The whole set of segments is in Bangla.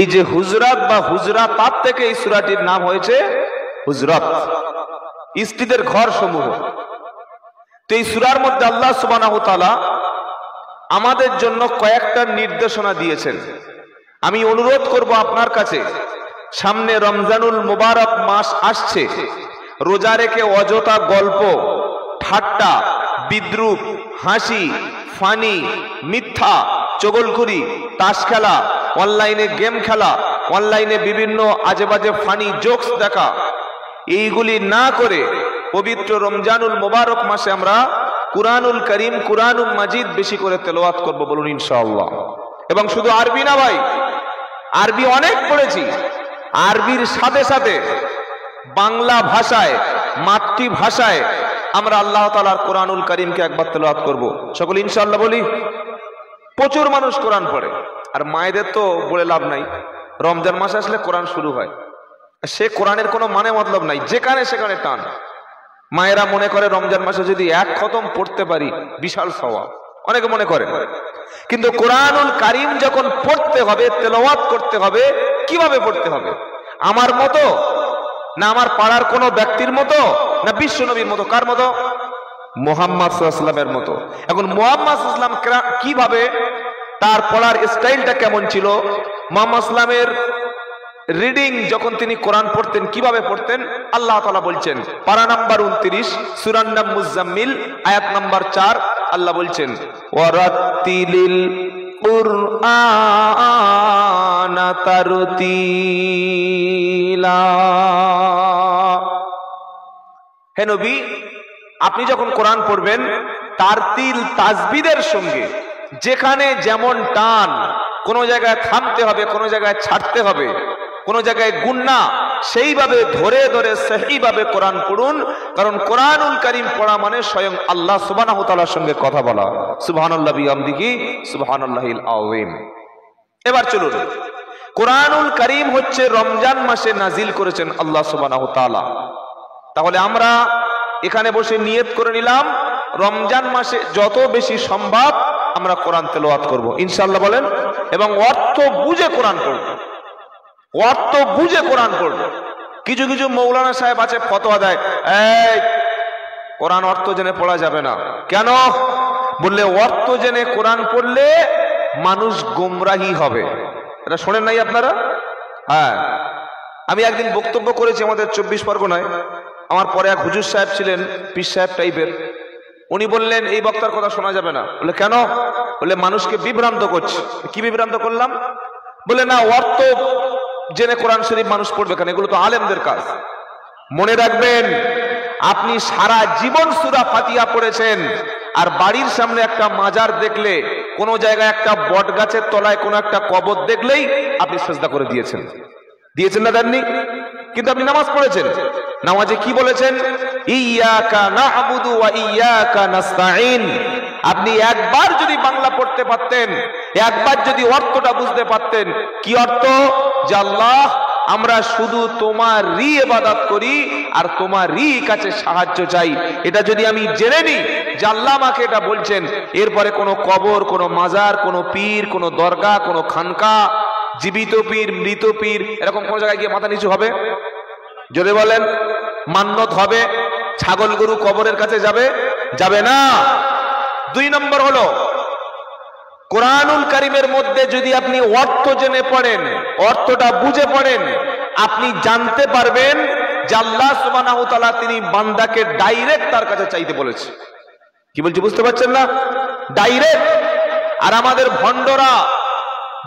এই যে হুজরাত বা হুজরাতাত থেকে এই সূরাটির নাম হয়েছে হুজরাত, স্ত্রীদের ঘর সমূহ। তো এই সূরার মধ্যে আল্লাহ সুবহানাহু ওয়া তাআলা আমাদের জন্য কয়েকটা নির্দেশনা দিয়েছেন। আমি অনুরোধ করব আপনার কাছে, সামনে রমজানুল মুবারক মাস আসছে, রোজা রেখে অযথা গল্প, ঠাট্টা, বিদ্রূপ, হাসি, ফানি, মিথ্যা, চগলখুরি, তাস খেলা, অনলাইনে গেম খেলা, অনলাইনে বিভিন্ন আজেবাজে ফানি জোকস দেখা, এইগুলি না করে পবিত্র রমজানুল মুবারক মাসে আমরা কুরআনুল কারীম, কুরআনুল মাজিদ বেশি করে তেলাওয়াত করব, বলুন ইনশাআল্লাহ। এবং শুধু আরবি না ভাই, আরবি অনেক পড়েছি, আরবির সাথে সাথে বাংলা ভাষায়, মাতৃভাষায় আমরা আল্লাহ তাআলার কুরআনুল কারীমকে একবার তেলাওয়াত করব, সকলে ইনশাআল্লাহ বলি। প্রচুর মানুষ কোরআন পড়ে, আর মায়েদের তো বলে লাভ নাই, রমজান মাস আসলে কোরআন শুরু হয়, সে কোরআনের কোনো মানে মতলব নাই, যেখানে সেখানে টান। মায়েরা মনে করে রমজান মাসে যদি এক খতম পড়তে পারি বিশাল সওয়াব, অনেকে মনে করে। কিন্তু কোরআনুল কারীম যখন পড়তে হবে, তেলাওয়াত করতে হবে, কিভাবে পড়তে হবে? আমার মতো না আমার পাড়ার কোনো ব্যক্তির মতো, না বিশ্ব নবীর মতো? কার মতো? মুহাম্মদ সাল্লাল্লাহু আলাইহি ওয়াসাল্লামের মতো। এখন মুহাম্মদ সাল্লাল্লাহু আলাইহি ওয়াসাল্লাম কিভাবে, তার পড়ার স্টাইলটা কেমন ছিল, মুহাম্মদ সাল্লাল্লাহু আলাইহি ওয়াসাল্লামের রিডিং যখন তিনি কোরআন পড়তেন কিভাবে পড়তেন, আল্লাহ তাআলা বলছেন পারা নাম্বার 29 সূরা নাম মুজাম্মিল আয়াত নাম্বার 4, আল্লাহ বলছেন ওয়ারাতিলিল কুরআনা তারতিলা। হে নবী, আপনি যখন কোরআন পড়বেন তারতিল, তাজবিদের সঙ্গে, যেখানে যেমন টান, কোন জায়গায় থামতে হবে, কোন জায়গায় ছাড়তে হবে, কোন জায়গায় গুন্না, সেইভাবে ধরে ধরে সহিভাবে কোরআন পড়ুন। কারণ কোরআনুল কারীম পড়া মানে স্বয়ং আল্লাহ সুবহানাহু ওয়া তাআলার সঙ্গে কথা বলা। সুবহানাল্লাহি বিহামদিহি সুবহানাল্লাহিল আযীম। এবার চলুন, কোরআনুল কারীম হচ্ছে রমজান মাসে নাজিল করেছেন আল্লাহ সুবহানাহু ওয়া তাআলা। তাহলে আমরা এখানে বসে নিয়ত করে নিলাম রমজান মাসে যত বেশি সম্ভব আমরা কোরআন তেলাওয়াত করব ইনশাআল্লাহ, বলেন। এবং অর্থ বুঝে কোরআন পড়ব, অর্থ বুঝে কোরআন পড়ব। কিছু কিছু মৌলানা সাহেব আছে ফতোয়া দেয়, এই কোরআন অর্থ জেনে পড়া যাবে না। কেন? বললে অর্থ জেনে কোরআন পড়লে মানুষ গোমরাহি হবে। এটা শোনেন নাই আপনারা? হ্যাঁ, আমি একদিন বক্তব্য করেছি আমাদের 24 পরগনায়। আমার পরে এক হুজুর সাহেব ছিলেন, পীর সাহেব টাইপের, উনি বললেন এই বক্তার কথা শোনা যাবে না। বলে কেন? বলে মানুষকে বিভ্রান্ত করছে। কি বিভ্রান্ত করলাম? বলে না, অর্থ জেনে কোরআন শরীফ মানুষ পড়বে কেন, এগুলো তো আলেমদের কাজ। মনে রাখবেন, আপনি সারা জীবন সূরা ফাতিহা পড়েছেন, আর বাড়ির সামনে একটা মাজার দেখলে, কোন জায়গায় একটা বট গাছের তলায় কোন একটা কবর দেখলেই আপনি সিজদা করে দিয়েছেন, দিয়েছেন না দেননি? কিন্তু আপনি নামাজ পড়েছেন, নামাজে কি বলেছেন? ইয়াকা না'বুদু ওয়া ইয়াকা নাস্তাঈন। আপনি একবার যদি বাংলা পড়তে পারতেন, একবার যদি অর্থটা বুঝতে পারতেন, কি অর্থ? যে আল্লাহ, আমরা শুধু তোমারই ইবাদত করি আর তোমারই কাছে সাহায্য চাই। এটা যদি আমি জেনে নিই যে আল্লাহ আমাকে এটা বলছেন, এরপরে কোনো কবর, কোনো মাজার, কোনো পীর, কোনো দরগা, কোনো খানকা, জীবিত পীর, মৃত পীর, এরকম কোন জায়গায় গিয়ে মাথা নিচু হবে? যদি বলেন মান্নত হবে, ছাগল গরু কবরের কাছে যাবে? যাবে না। 2 নম্বর হলো, কোরআনুল কারীমের মধ্যে যদি আপনি অর্থ জেনে পড়েন, অর্থটা বুঝে পড়েন, আপনি জানতে পারবেন যে আল্লাহ সুবহানাহু ওয়া তাআলা তিনি বান্দাকে ডাইরেক্ট তার কাছে চাইতে বলেছে। কি বলছি বুঝতে পারছেন না? ডাইরেক্ট। আর আমাদের ভণ্ডরা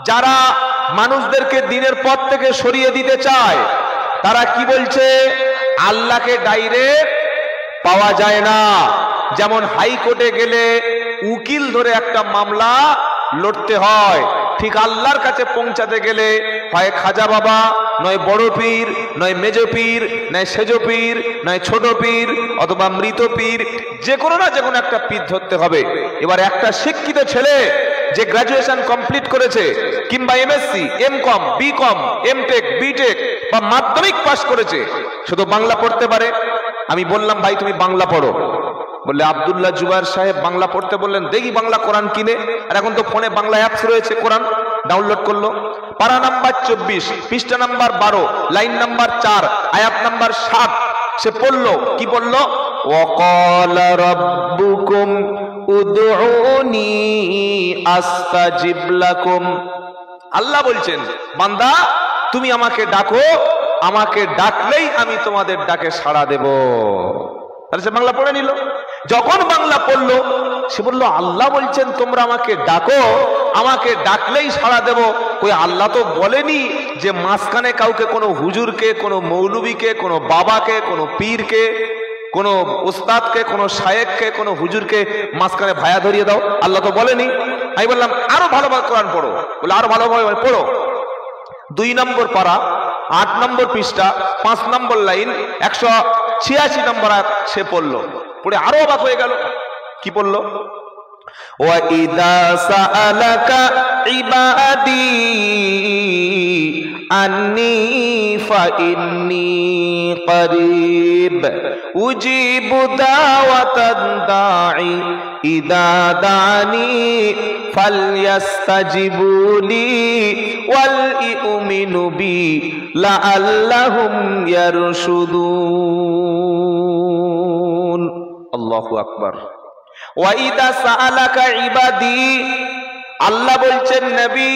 যারা মানুষদেরকে দিনের পথ থেকে সরিয়ে দিতে চায়, তারা কি বলছে? আল্লাহকে ডাইরেক্ট পাওয়া যায় না। যেমন হাইকোর্টে গেলে উকিল ধরে একটা মামলা লড়তে হয়, ঠিক আল্লাহর কাছে পৌঁছাতে গেলে হয় খাজা বাবা, নয় বড় পীর, নয় মেজ পীর, নয় সেজ পীর, নয় ছোট পীর, অথবা মৃত পীর, যে কোনো না যে কোনো একটা পীর ধরতে হবে। এবার একটা শিক্ষিত ছেলে যে গ্রাজুয়েশন কমপ্লিট করেছে, কিংবা MSc, MCom, BCom, MTech, BTech বা মাধ্যমিক পাস করেছে, শুধু বাংলা পড়তে পারে। আমি বললাম, ভাই তুমি বাংলা পড়ো। বললে আব্দুল্লাহ জুবায়ের সাহেব বাংলা পড়তে বললেন, দেখি বাংলা কোরআন কিনে। আর এখন তো ফোনে বাংলা অ্যাপস রয়েছে কোরআন, ডাউনলোড করলো। পারা নাম্বার 24, পৃষ্ঠা নাম্বার 12, লাইন নাম্বার 4, আয়াত নাম্বার 7 সে পড়লো। কি পড়লো? ওয়াকালা রাব্বুকুম উদউনি আস্তাজিব লাকুম। আল্লাহ বলছেন, বান্দা তুমি আমাকে ডাকো, আমাকে ডাকলেই আমি তোমাদের ডাকে সাড়া দেব। তাহলে সে বাংলা পড়ে নিল। যখন বাংলা পড়লো সে বলল, আল্লাহ বলছেন তোমরা আমাকে ডাকো, আমাকে ডাকলেই সাড়া দেব। ওই আল্লাহ তো বলেনি যে মাঝখানে কাউকে, কোনো হুজুরকে, কোনো মৌলবীকে, কোনো বাবাকে, কোনো পীরকে, কোনো উস্তাদকে, কোনো শায়েখকে, কোনো হুজুরকে মাঝখানে ভায়া ধরিয়ে দাও। আল্লাহ তো বলেনি। আমি বললাম আরো ভালোভাবে কোরআন পড়ো। বলে আরো ভালোভাবে পড়ো। 2 নম্বর পারা, 8 নম্বর পৃষ্ঠা, 5 নম্বর লাইন, 186 নম্বর আয়াত সে পড়লো। পড়ে আরো অবাক হয়ে গেল। কি পড়লো? وَإِذَا سَأَلَكَ عِبَادِي أَنِّي فَإِنِّي قَرِيبٌ أُجِيبُ دَعْوَةَ الدَّاعِ إِذَا دَعَانِي فَلْيَسْتَجِيبُوا لِي وَلْيُؤْمِنُوا بِي لَعَلَّهُمْ يَرْشُدُونَ। আল্লাহু আকবার। ওয়াইদা সাআলাকা ইবাদি, আল্লাহ বলছেন নবী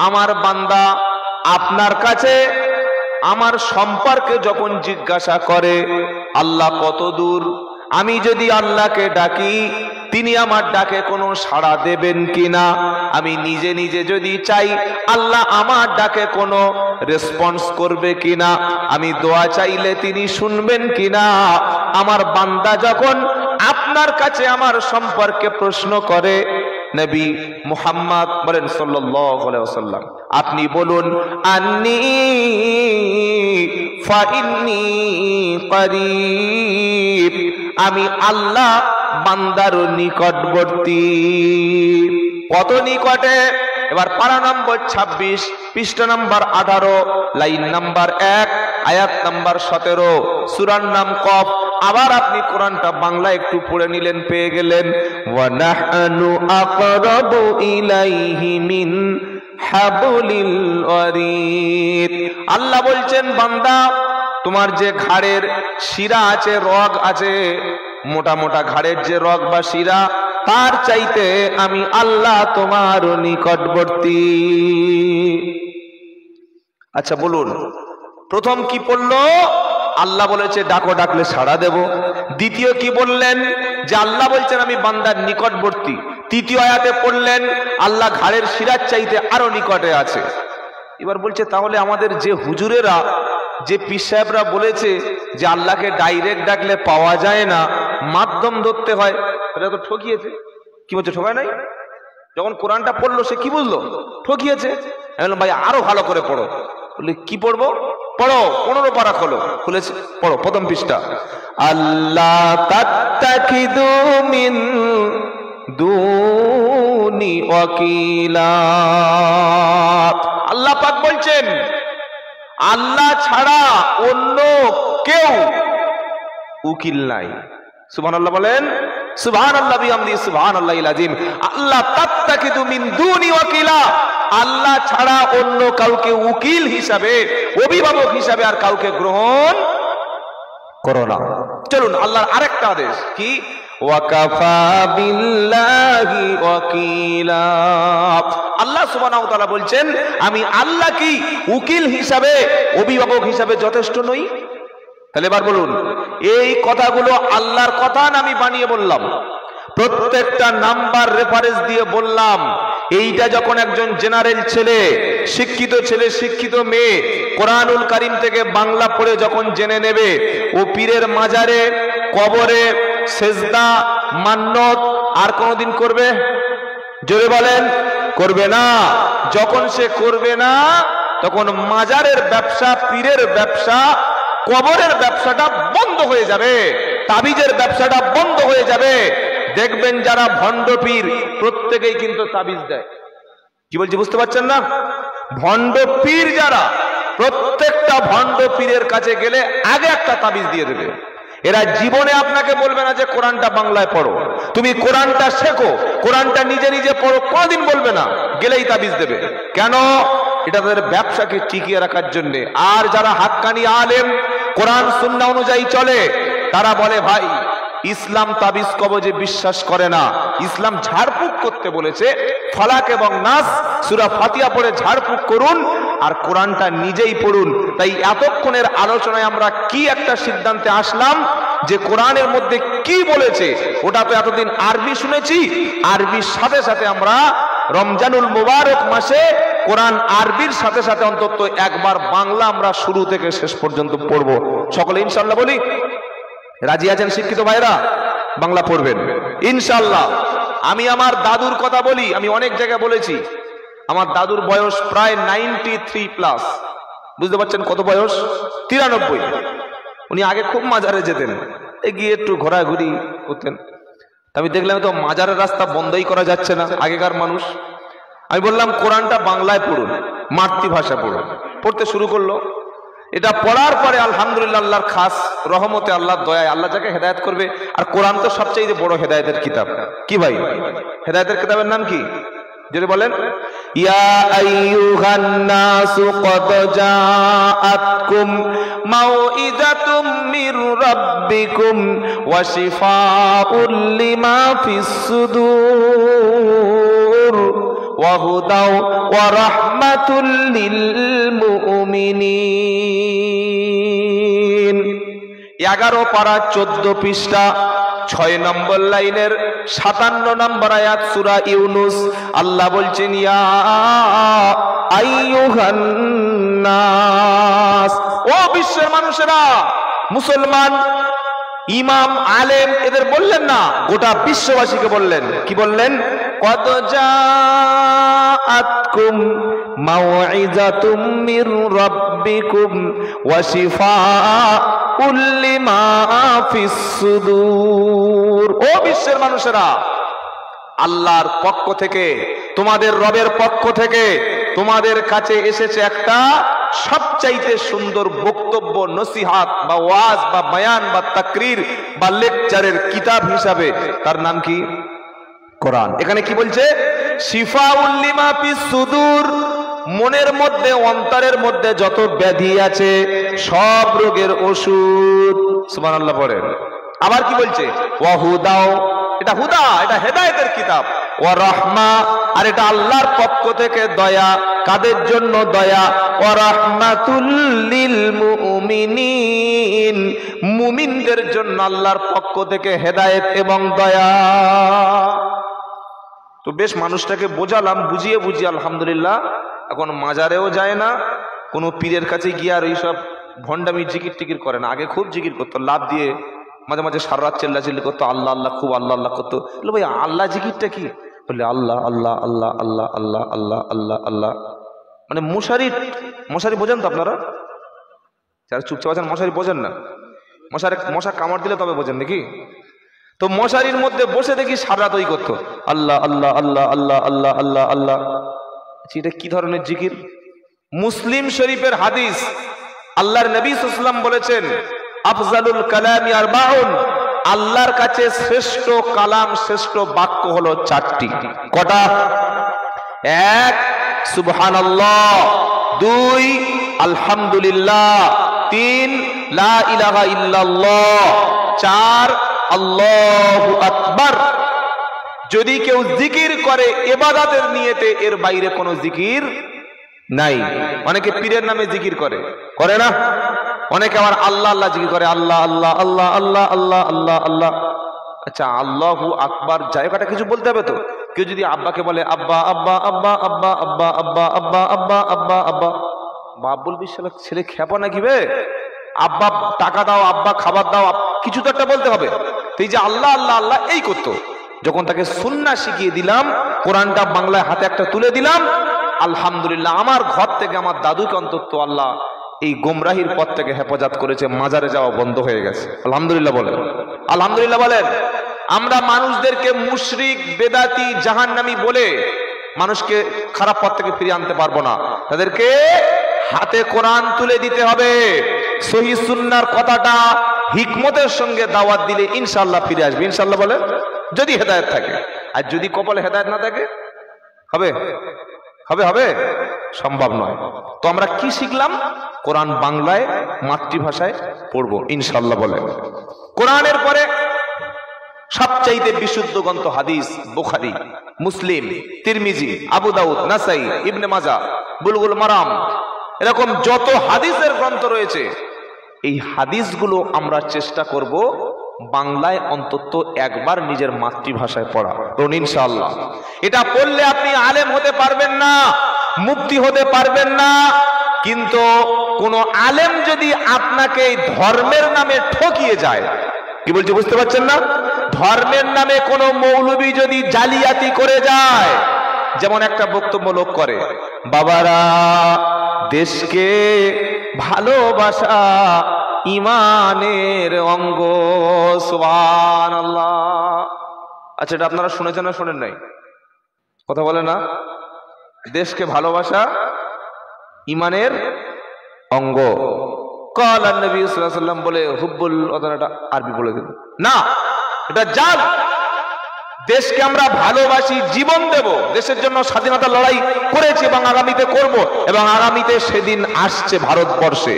আমার বান্দা আপনার কাছে আমার সম্পর্কে যখন জিজ্ঞাসা করে, আল্লাহ কত দূর, আমি যদি আল্লাহকে ডাকি তিনি আমার ডাকে কোনো সাড়া দেবেন কিনা, আমি নিজে নিজে যদি চাই আল্লাহ আমার ডাকে কোনো রেসপন্স করবে কিনা, আমি দোয়া চাইলে তিনি শুনবেন কিনা। আমার বান্দা যখন আপনার কাছে আমার সম্পর্কে প্রশ্ন করে, নবী মুহাম্মদ বলেন সাল্লাল্লাহু আলাইহি ওয়াসাল্লাম, আপনি বলুন আন্নী ফাইন্নী করিব, আমি আল্লাহ বান্দার নিকটবর্তী। কত নিকটে? এবার পারা নম্বর 26, পৃষ্ঠা নাম্বার 18, লাইন নাম্বার 1, আয়াত নাম্বার 17, সূরার নাম কফ। আবার আপনি কোরআনটা বাংলা একটু পড়ে নিলেন, পেয়ে গেলেন ওয়া নাহনু আকরাবু ইলাইহি মিন হাবলিল ওয়ারিদ। আল্লাহ বলছেন বান্দা তোমার যে ঘাড়ের শিরা আছে, রগ আছে, মোটা মোটা ঘাড়ের যে রগ বা শিরা, তার চাইতে আমি আল্লাহ তোমার নিকটবর্তী। আচ্ছা বলুন, প্রথম কি পড়লো? আল্লাহ বলেছে ডাকো, ডাকলে সাড়া দেব। দ্বিতীয় কি বললেন? যে আল্লাহ বলছেন আমি বান্দার নিকটবর্তী। তৃতীয় আয়াতে পড়লেন আল্লাহ ঘাড়ের শিরার চাইতে আরো নিকটে আছে। এবার বলছে তাহলে আমাদের যে হুজুরেরা, যে পীর সাহেবরা বলেছে যে আল্লাহকে ডাইরেক্ট ডাকলে পাওয়া যায় না, মাধ্যম ধরতে হয়, এটা তো ঠকিয়েছে। কি বলছে? ঠকায় নাই? যখন কোরআনটা পড়লো সে কি বুঝলো? ঠকিয়েছে। আমি বললাম ভাই আরো ভালো করে পড়ো। বলে কি পড়বো? পড়ো, 15 পারা খোলো, খুলেছে, পড়ো প্রথম পৃষ্ঠা। আল্লাহ তাত্তাকিদু মিন দুনি ওয়াকিলা। আল্লাহ পাক বলছেন আল্লাহ ছাড়া অন্য কেউ উকিল নাই। সুবহানাল্লাহ বলেন, সুবহানাল্লাহ বিহামদি, সুবহানাল্লাহিল আযীম। আল্লাহ তাত্তাকিদু মিন দুনি ওয়াকিলা, আল্লাহ ছাড়া অন্য কাউকে উকিল হিসাবে, অভিভাবক হিসাবে আর কাউকে গ্রহণ করো না। চলুন আল্লাহর আরেকটা আদেশ কি? ওয়াকাফা বিল্লাহি ওয়াকিলা। আল্লাহ সুবহানাহু ওয়া তাআলা বলছেন আমি আল্লাহ কি উকিল হিসাবে, অভিভাবক হিসাবে যথেষ্ট নই? তাহলে এবার বলুন এই কথাগুলো আল্লাহর কথা না আমি বানিয়ে বললাম? প্রত্যেকটা নাম্বার রেফারেন্স দিয়ে বললাম। এইটা যখন একজন জেনারেল ছেলে, শিক্ষিত ছেলে, শিক্ষিত মেয়ে কোরআনুল কারীম থেকে বাংলা পড়ে যখন জেনে নেবে, ও পীরের মাজারে, কবরে সেজদা, মান্নত আর কোনদিন করবে? জোরে বলেন, করবে না। যখন সে করবে না তখন মাজারের ব্যবসা, পীরের ব্যবসা, কবরের ব্যবসাটা বন্ধ হয়ে যাবে, তাবিজের ব্যবসাটা বন্ধ হয়ে যাবে। দেখবেন যারা ভণ্ড পীর প্রত্যেকেই কিন্তু তাবিজ দেয়। কি বলছি বুঝতে পারছেন না? ভণ্ড পীর যারা, প্রত্যেকটা ভণ্ড পীরের কাছে গেলে আগে একটা তাবিজ দিয়ে দেবে। এরা জীবনে আপনাকে বলবে না যে কোরআনটা বাংলায় পড়ো, তুমি কোরআনটা শেখো, কোরআনটা নিজে নিজে পড়ো, কোনদিন বলবে না। গেলেই তাবিজ দেবে। কেন? এটা তাদের ব্যবসাকে টিকিয়ে রাখার জন্য। আর যারা হাক্কানি আলেম, কোরআন সুন্নাহ অনুযায়ী চলে, তারা বলে ভাই ইসলাম তাবিজ কবজে বিশ্বাস করে না, ইসলাম ঝাড়ফুঁক করতে বলেছে, ফালাক এবং নাস সূরা ফাতিহা পড়ে ঝাড়ফুঁক করুন আর কোরআনটা নিজেই পড়ুন। তাই এতক্ষণের আলোচনায় আমরা কি একটা সিদ্ধান্তে আসলাম যে কোরআনের মধ্যে কি বলেছে, ওটা তো এতদিন আরবি শুনেছি, আরবির সাথে সাথে আমরা রমজানুল মুবারক মাসে কোরআন আরবির সাথে সাথে অন্তত একবার বাংলা আমরা শুরু থেকে শেষ পর্যন্ত পড়ব। সকলে ইনশাআল্লাহ বলি। রাজি আছেন শিক্ষিত ভাইরা? বাংলা পড়বেন ইনশাআল্লাহ। আমি আমার দাদুর কথা বলি, আমি অনেক জায়গায় বলেছি, আমার দাদুর বয়স প্রায় 93+। বুঝতে পারছেন কত বয়স? 93। উনি আগে খুব মাজারে যেতেন, গিয়ে একটু ঘোরাঘুরি করতেন। আমি দেখলাম তো মাজারের রাস্তা বন্ধই করা যাচ্ছে না, আগেকার মানুষ। আমি বললাম কোরআনটা বাংলায় পড়ুন, মাতৃভাষা পড়ুন। পড়তে শুরু করলো। এটা পড়ার পরে আলহামদুলিল্লাহ আল্লাহর খাস রহমতে, আল্লাহর দয়ায়, আল্লাহ যাকে হেদায়েত করবে। আর কোরআন তো সবচেয়ে বড় হেদায়েতের কিতাব। কি ভাই, হেদায়েতের কিতাবের নাম কি যদি বলেন? ইয়া আইয়ুহান নাসু ক্বাদ জাআতকুম মাউইযাতুম মির রাব্বিকুম ওয়া শিফাউল লিমা ফিস সুদূর ওয়া হুদাও ওয়া রাহমাতুল লিল মুমিনিন। 11 পারা 14 পৃষ্ঠা 6 নম্বর লাইনের 57 নম্বর আয়াত সূরা ইউনূস। আল্লাহ বলছেন ইয়া আইয়ুহান নাস, ও বিশ্বের মানুষেরা। মুসলমান, ইমাম, আলেম এদের বললেন না, গোটা বিশ্ববাসীকে বললেন। কি বললেন? ক্বাদ জাআতকুম মাউইযাতুম মির রাব্বিকুম ওয়া শিফাউল লিমা ফিস সুদূর। ও বিশ্বের মানুষেরা, আল্লাহর পক্ষ থেকে, তোমাদের রবের পক্ষ থেকে তোমাদের কাছে এসেছে একটা সবচাইতে সুন্দর বক্তব্য, নসিহাত বা ওয়াজ বা বয়ান বা তাকরীর বা লেকচারের কিতাব হিসাবে। তার নাম কি? কোরআন। এখানে কি বলছে? শিফাউল লিমা ফিস সুদূর, মনের মধ্যে, অন্তরের মধ্যে যত ব্যাধি আছে সব রোগের ওষুধ। সুবহানাল্লাহ পড়েন। আবার কি বলছে? ওয়া হুদাও, এটা হুদা, এটা হেদায়েতের কিতাব। ওয়া রাহমা, আর এটা আল্লাহর পক্ষ থেকে দয়া। কাদের জন্য দয়া? ওয়া রাহমাতুল লিল মুমিনিন, মুমিনদের জন্য আল্লাহর পক্ষ থেকে হেদায়েত এবং দয়া। তো বেশ মানুষটাকে বোঝালাম, বুঝিয়ে আলহামদুলিল্লাহ এখন মাজারেও যায় না, কোনো পীরের কাছে গিয়ে আর এইসব ভণ্ডামি জিকির টিকির করে না। আগে খুব জিকির করতো, লাভ দিয়ে মাঝে মাঝে সারা রাত চিল্লাচিল্লি করতো, আল্লাহ আল্লাহ, খুব আল্লাহ আল্লাহ করতো। বলে ভাই আল্লাহ জিকিরটা কি? বললে আল্লাহ আল্লাহ আল্লাহ আল্লাহ আল্লাহ আল্লাহ আল্লাহ আল্লাহ। মানে মশারি বোঝেন তো আপনারা? যারা চুপচাপ আছেন মশারি বোঝেন না? মশা কামড় দিলে তবে বোঝেন নাকি? তো মশারির মধ্যে বসে দেখি সারা রাত ওই করতো আল্লাহ আল্লাহ আল্লাহ আল্লাহ আল্লাহ আল্লাহ আল্লাহ। এটা কি ধরনের জিকির? মুসলিম শরীফের হাদিস, আল্লাহর নবী সাল্লাল্লাহু আলাইহি ওয়াসাল্লাম বলেছেন আফজালুল কালামি আরবাউন, আল্লাহর কাছে শ্রেষ্ঠ কালাম, শ্রেষ্ঠ বাক্য হলো 4টি। কটা? 1 সুবহানাল্লাহ, 2 আলহামদুলিল্লাহ, 3 লা ইলাহা ইল্লাল্লাহ, 4 আল্লাহু আকবার। যদি কেউ জিকির করে ইবাদতের নিয়তে, এর বাইরে কোনো জিকির নাই। অনেকে পীরের নামে জিকির করে না? অনেকে আবার আল্লাহ আল্লাহ জিকির করে, আল্লাহ আল্লাহ আল্লাহ আল্লাহ আল্লাহ আল্লাহ আল্লাহ। আচ্ছা, আল্লাহু আকবার জায়গাটা কিছু বলতে হবে তো। কেউ যদি আব্বাকে বলে আব্বা আব্বা আব্বা আব্বা আব্বা আব্বা আব্বা আব্বা আব্বা আব্বা, বাপ বলবি ছেলে খেপা নাকি বে? আব্বা টাকা দাও, আব্বা খাবার দাও, কিছু তো একটা বলতে হবে। তো এই যে আল্লাহ আল্লাহ আল্লাহ এই করতো, যখন তাকে সুন্নাহ শিখিয়ে দিলাম, কোরআনটা বাংলায় হাতে একটা তুলে দিলাম, আলহামদুলিল্লাহ আমার ঘর থেকে আমার দাদুকে অন্তত আল্লাহ এই গোমরাহির পথ থেকে হেফাজত করেছে, মাজারে যাওয়া বন্ধ হয়ে গেছে। আলহামদুলিল্লাহ বলেন, আলহামদুলিল্লাহ বলেন। আমরা মানুষদেরকে মুশরিক, বেদাতি, জাহান্নামী বলে মানুষকে খারাপ পথ থেকে ফিরিয়ে আনতে পারবো না। তাদেরকে হাতে কোরআন তুলে দিতে হবে, সহিহ সুন্নাহর কথাটা হিকমতের সঙ্গে দাওয়াত দিলে ইনশাআল্লাহ ফিরে আসবে। ইনশাআল্লাহ বলে, যদি হেদায়েত থাকে। আর যদি কপালে হেদায়েত না থাকে, হবে হবে হবে সম্ভব নয়। তো আমরা কি শিখলাম? কোরআন বাংলায় মাতৃভাষায় পড়বো ইনশাআল্লাহ বলে। কোরআনের পরে সবচাইতে বিশুদ্ধ গ্রন্থ হাদিস বুখারী, মুসলিম, তিরমিজি, আবু দাউদ, নাসাই, ইবনে মাজাহ, বুলুগুল মারাম, এরকম যত হাদিসের গ্রন্থ রয়েছে, এই হাদিসগুলো আমরা চেষ্টা করব বাংলায় অন্তত একবার নিজের মাতৃভাষায় পড়া। ইনশাআল্লাহ এটা পড়লে আপনি আলেম হতে পারবেন না, মুফতি হতে পারবেন না, কিন্তু কোন আলেম যদি আপনাকে ধর্মের নামে ঠকিয়ে যায়, কি বলছি বুঝতে পারছেন না? ধর্মের নামে কোন মৌলবী যদি জালিয়াতি করে যায়, যেমন একটা বক্তব্য লোক করে, বাবারা দেশকে ভালোবাসা ইমানের অঙ্গ, সুবহানাল্লাহ। আচ্ছা, এটা আপনারা শুনেছেন না শোনেন নাই? কথা বলে না? দেশকে ভালোবাসা ইমানের অঙ্গ। কাল নবী সাল্লাল্লাহু আলাইহি ওয়াসাল্লাম বলে হুব্বুল ওয়াতানটা আরবি বলে দিন না, এটা জাল। দেশকে আমরা ভালোবাসি, জীবন দেব, দেশের জন্য স্বাধীনতা লড়াই করেছি এবং আগামীতে করব, এবং আগামীতে সেদিন আসছে ভারতবর্ষে।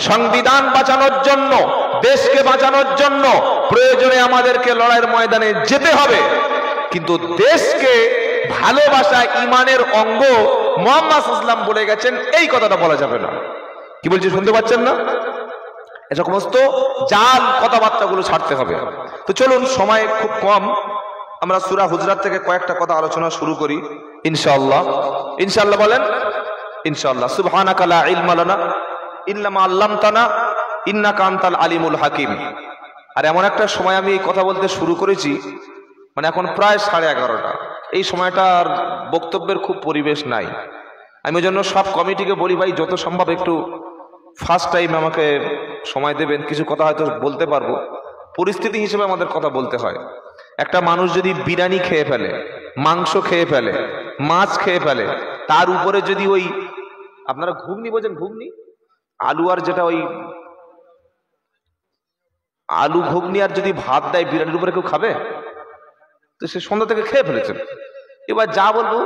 সংবিধান বাঁচানোর জন্য, দেশকে বাঁচানোর জন্য প্রয়োজনে আমাদেরকে লড়াইয়ের ময়দানে যেতে হবে, কিন্তু দেশকে ভালোবাসা ইমানের অঙ্গ মুহাম্মদ সাল্লাল্লাহু আলাইহি ওয়াসাল্লাম বলে গেছেন, এই কথাটা বলা যাবে না। কি বলছি শুনতে পাচ্ছেন না? এই সমস্ত জাল কথাবার্তাগুলো ছাড়তে হবে। তো চলুন, সময় খুব কম, আমরা সূরা হুজরাত থেকে কয়েকটা কথা আলোচনা শুরু করি ইনশাআল্লাহ। ইনশাআল্লাহ বলেন ইনশাআল্লাহ। সুবহানাকা লা ইলমা লানা ইল্লা মা আল্লামতানা ইন্নাকা আনতাল আলিমুল হাকিম। আর এমন একটা সময় আমি এই কথা বলতে শুরু করেছি, মানে এখন প্রায় 11:30। এই সময়টা আর বক্তব্যের খুব পরিবেশ নাই। আমি ওই জন্য সব কমিটিকে বলি, ভাই যত সম্ভব একটু ফার্স্ট টাইম আমাকে সময় দেবেন, কিছু কথা হয়তো বলতে পারবো, পরিস্থিতি হিসেবে আমাদের কথা বলতে হয়। একটা মানুষ যদি বিরিয়ানি খেয়ে ফেলে, মাংস খেয়ে ফেলে, মাছ খেয়ে ফেলে, তার উপরে যদি ওই আপনারা ঘুগনি বোঝেন, ঘুগনি আলু আর যেটা ওই আলু ঘুগনি আর যদি ভাত দেয় বিরিয়ানির উপরে, কেউ খাবে? তো সে সন্ধ্যা থেকে খেয়ে ফেলেছেন। এবার যা বলবো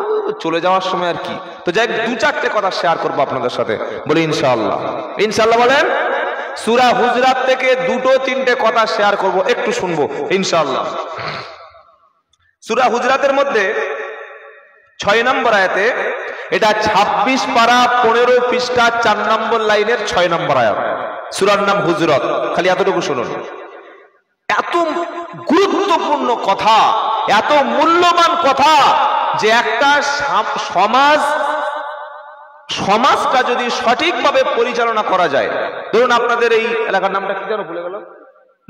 চলে যাওয়ার সময় আর কি। তো যাই, 2-4টে কথা শেয়ার করবো আপনাদের সাথে, বলি ইনশাআল্লাহ। ইনশাআল্লাহ বলেন। সূরা হুজরাত থেকে 2-3টে কথা শেয়ার করব, একটু শুনবো ইনশাআল্লাহ। সূরা হুজরাতের মধ্যে 6 নম্বর আয়াতে, এটা 26 পারা 15 পৃষ্ঠা 4 নম্বর লাইনের 6 নম্বর আয়াত। সূরার নাম হুজরাত, খালি এতটুকু শুনুন। এত গুরুত্বপূর্ণ কথা, এত মূল্যবান কথা, যে একটা সমাজটা যদি সঠিকভাবে পরিচালনা করা যায়। ধরুন আপনাদের এই এলাকার নামটা কি যেন ভুলে গেল,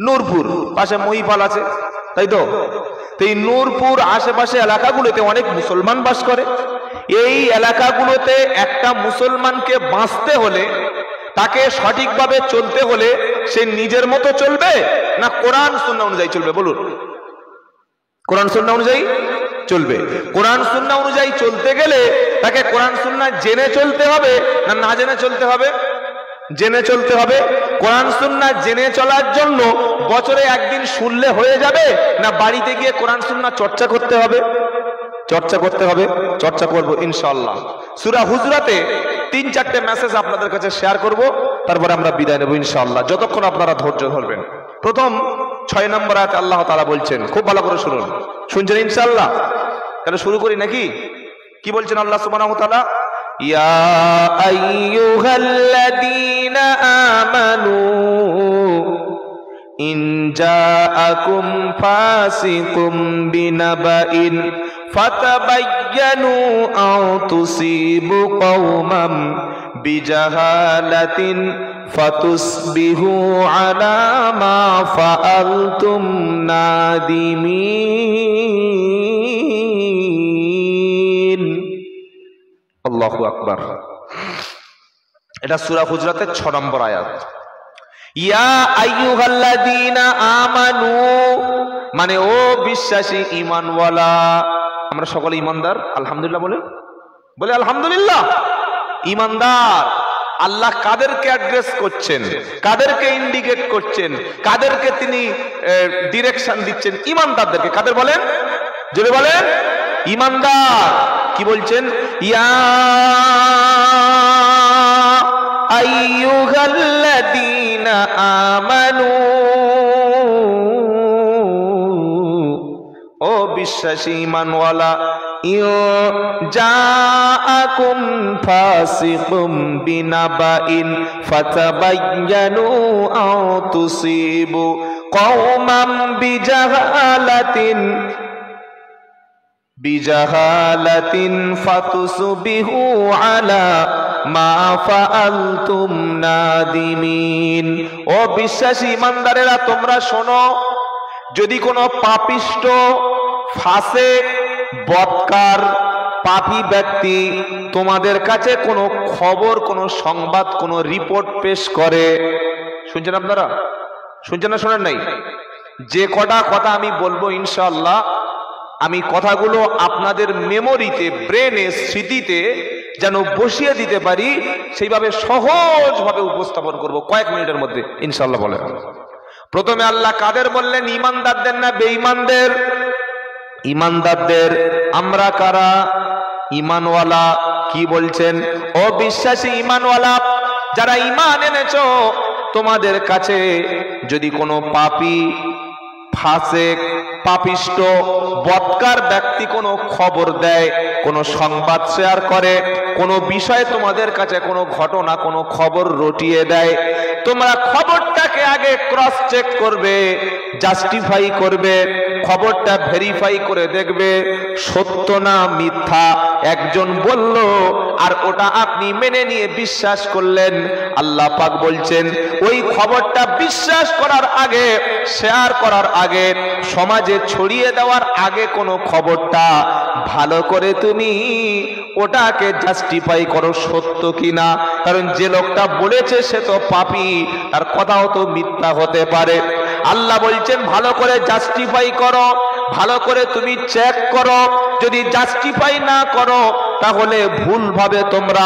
নূরপুর, পাশে মহিপাল আছে, তাই তো? এই নূরপুর আশেপাশে এলাকাগুলোতে অনেক মুসলমান বাস করে। এই এলাকাগুলোতে একটা মুসলমানকে বাঁচতে হলে, তাকে সঠিকভাবে চলতে হলে, সে নিজের মতো চলবে না কোরআন সুন্নাহ অনুযায়ী চলবে? বলুন। কোরআন সুন্নাহ অনুযায়ী চলবে। কোরআন সুন্নাহ অনুযায়ী চলতে গেলে তাকে কোরআন সুন্নাহ জেনে চলতে হবে না না জেনে চলতে হবে? জেনে চলতে হবে। কোরআন সুন্নাহ জেনে চলার জন্য বছরে একদিন শুনলে হয়ে যাবে, না বাড়িতে গিয়ে কোরআন সুন্নাহ চর্চা করতে হবে? চর্চা করতে হবে, চর্চা করব ইনশাআল্লাহ। সূরা হুজরাতে 3-4টে মেসেজ আপনাদের কাছে শেয়ার করব, তারপরে আমরা বিদায় নেব ইনশাআল্লাহ, যতক্ষণ আপনারা ধৈর্য ধরবেন। প্রথম 6 নম্বর আয়াতে আল্লাহ তাআলা বলছেন, খুব ভালো করে শুনুন। শুনছেন ইনশাআল্লাহ? তাহলে শুরু করি নাকি? কি বলছেন আল্লাহ সুবহানাহু ওয়া তাআলা? ইয়া আইয়ুহাল্লাযীনা আমানু ইন জাআকুম ফাসিকুম বিনাবাইন ফাতাবায়্যানু আও তুসিবু কওমান বিজাহালাতিন ফাতুসবিহু আলা মা ফাআলতুম নাদিমিন। আল্লাহু আকবার। এটা সূরা হুজরাতের 6 নম্বর আয়াত। ইয়া আইয়ুহাল্লাযীনা আমানু, মানে ও বিশ্বাসী ঈমানওয়ালা। আমরা সকলে ঈমানদার, আলহামদুলিল্লাহ বলে আলহামদুলিল্লাহ। ঈমানদার আল্লাহ কাদেরকে অ্যাড্রেস করছেন, কাদেরকে ইন্ডিকেট করছেন, কাদেরকে তিনি ডিরেকশন দিচ্ছেন? ইমানদারদেরকে। কাদের বলেন? জোরে বলেন। ইমানদার। কি বলছেন? ইয়া আইয়ুহাল্লাযীনা আমানু, ও বিশ্বাসী ঈমানওয়ালা, জাআকুম ফাসিকুম বিনাবাইন ফাতাবায়্যানু আও তুসিবু কওমান বিজাহালাতিন ফাতুসবিহু আলা মা ফাআলতুম নাদিমিন। ও বিশ্বাসী ঈমানদারেরা, তোমরা শোনো, যদি কোনো পাপিষ্ট, ফাসিক, বদকার, পাপী ব্যক্তি তোমাদের কাছে কোনো খবর, কোনো সংবাদ, কোনো রিপোর্ট পেশ করে, শুনছেন আপনারা? শুনছেন না শোনেন নাই? যে কটা কথা আমি বলবো ইনশাআল্লাহ, আমি কথাগুলো আপনাদের মেমোরিতে, ব্রেনে, স্মৃতিতে যেন বসিয়ে দিতে পারি, সেইভাবে সহজভাবে উপস্থাপন করব কয়েক মিনিটের মধ্যে ইনশাআল্লাহ। বলেন, প্রথমে আল্লাহ কাদের বললেন? ঈমানদারদের না বেঈমানদের? ঈমানদারদের। আমরা কারা? ঈমানওয়ালা। কি বলছেন? ও বিশ্বাসী ঈমানওয়ালা, যারা ঈমান এনেছো, তোমাদের কাছে যদি কোনো পাপী, ফাসিক, পাপিষ্ট, বদকার ব্যক্তি কোনো খবর দেয়, কোনো সংবাদ শেয়ার করে, কোনো বিষয় তোমাদের কাছে, কোনো ঘটনা, কোনো খবর রটিয়ে দেয়, তোমরা খবরটাকে আগে ক্রস চেক করবে, জাস্টিফাই করবে, খবরটা ভেরিফাই করে দেখবে সত্য না মিথ্যা। একজন বলল আর ওটা আপনি মেনে নিয়ে বিশ্বাস করলেন, আল্লাহ পাক বলছেন ওই খবরটা বিশ্বাস করার আগে, শেয়ার করার আগে, সমাজে ছড়িয়ে দেওয়ার আগে কোনো খবরটা ভালো করে তুমি ওটাকে জাস্টিফাই করো সত্য কিনা। কারণ যে লোকটা বলেছে সে তো পাপী, তার কথাও তো মিথ্যা হতে পারে। আল্লাহ বলছেন ভালো করে জাস্টিফাই করো, ভালো করে তুমি চেক করো। যদি জাস্টিফাই না করো তাহলে ভুলভাবে তোমরা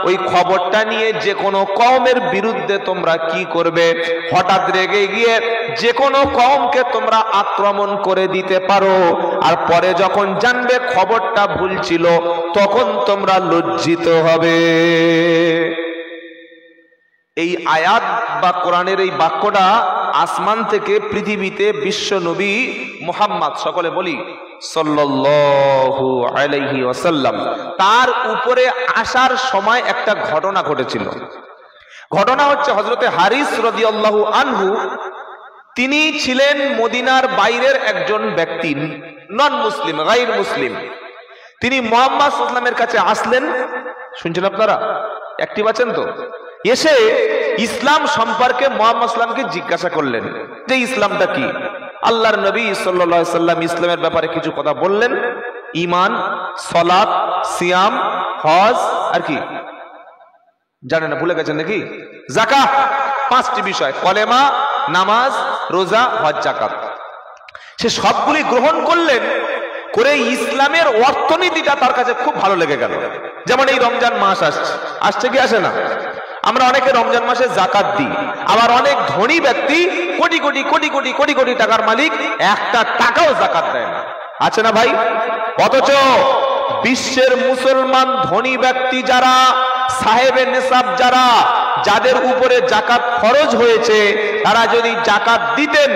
ওই খবরটা নিয়ে যে কোনো কওমের বিরুদ্ধে তোমরা কি করবে? হঠাৎ রেগে গিয়ে যে কোনো কওমকে তোমরা আক্রমণ করে দিতে পারো, আর পরে যখন জানবে খবরটা ভুল ছিল তখন তোমরা লজ্জিত হবে। এই আয়াত বা কোরআনের এই বাক্যটা আসমান থেকে পৃথিবীতে বিশ্ব নবী মুহাম্মদ, সকলে বলি সাল্লাল্লাহু আলাইহি ওয়াসাল্লাম, তার উপরে আসার সময় একটা ঘটনা ঘটেছিল। ঘটনা হচ্ছে হযরতে হারিস রাদিয়াল্লাহু আনহু, তিনি ছিলেন মদিনার বাইরের একজন ব্যক্তি, নন মুসলিম, গায়র মুসলিম। তিনি মুহাম্মদ সাল্লাল্লাহু আলাইহি ওয়াসাল্লামের কাছে আসলেন। শুনছেন আপনারা? অ্যাক্টিভ আছেন তো? এসে ইসলাম সম্পর্কে মুহাম্মদ সাল্লামকে জিজ্ঞাসা করলেন যে ইসলামটা কি। আল্লাহর নবী সাল্লাল্লাহু আলাইহি ওয়াসাল্লাম ইসলামের ব্যাপারে কিছু কথা বললেন। ঈমান, সালাত, সিয়াম, হজ, আর কি জানেন না? ভুলে গেছেন নাকি? যাকাত, পাঁচটি বিষয়, কলেমা, নামাজ, রোজা, হজ, যাকাত। সে সবগুলি গ্রহণ করলেন, করে ইসলামের অর্থনীতিটা তার কাছে খুব ভালো লেগে গেল। যেমন এই রমজান মাস আসছে কি আসে না? আমরা অনেকে রমজান মাসে যাকাত দিই, আবার অনেক ধনী ব্যক্তি কোটি কোটি কোটি কোটি কোটি কোটি টাকার মালিক একটা টাকাও যাকাত দেয় না, আছে না ভাই? অথচ বিশ্বের মুসলমান ধনী ব্যক্তি যারা, সাহেবে নেসাব যারা, যাদের উপরে যাকাত ফরজ হয়েছে, তারা যদি যাকাত দিতেন,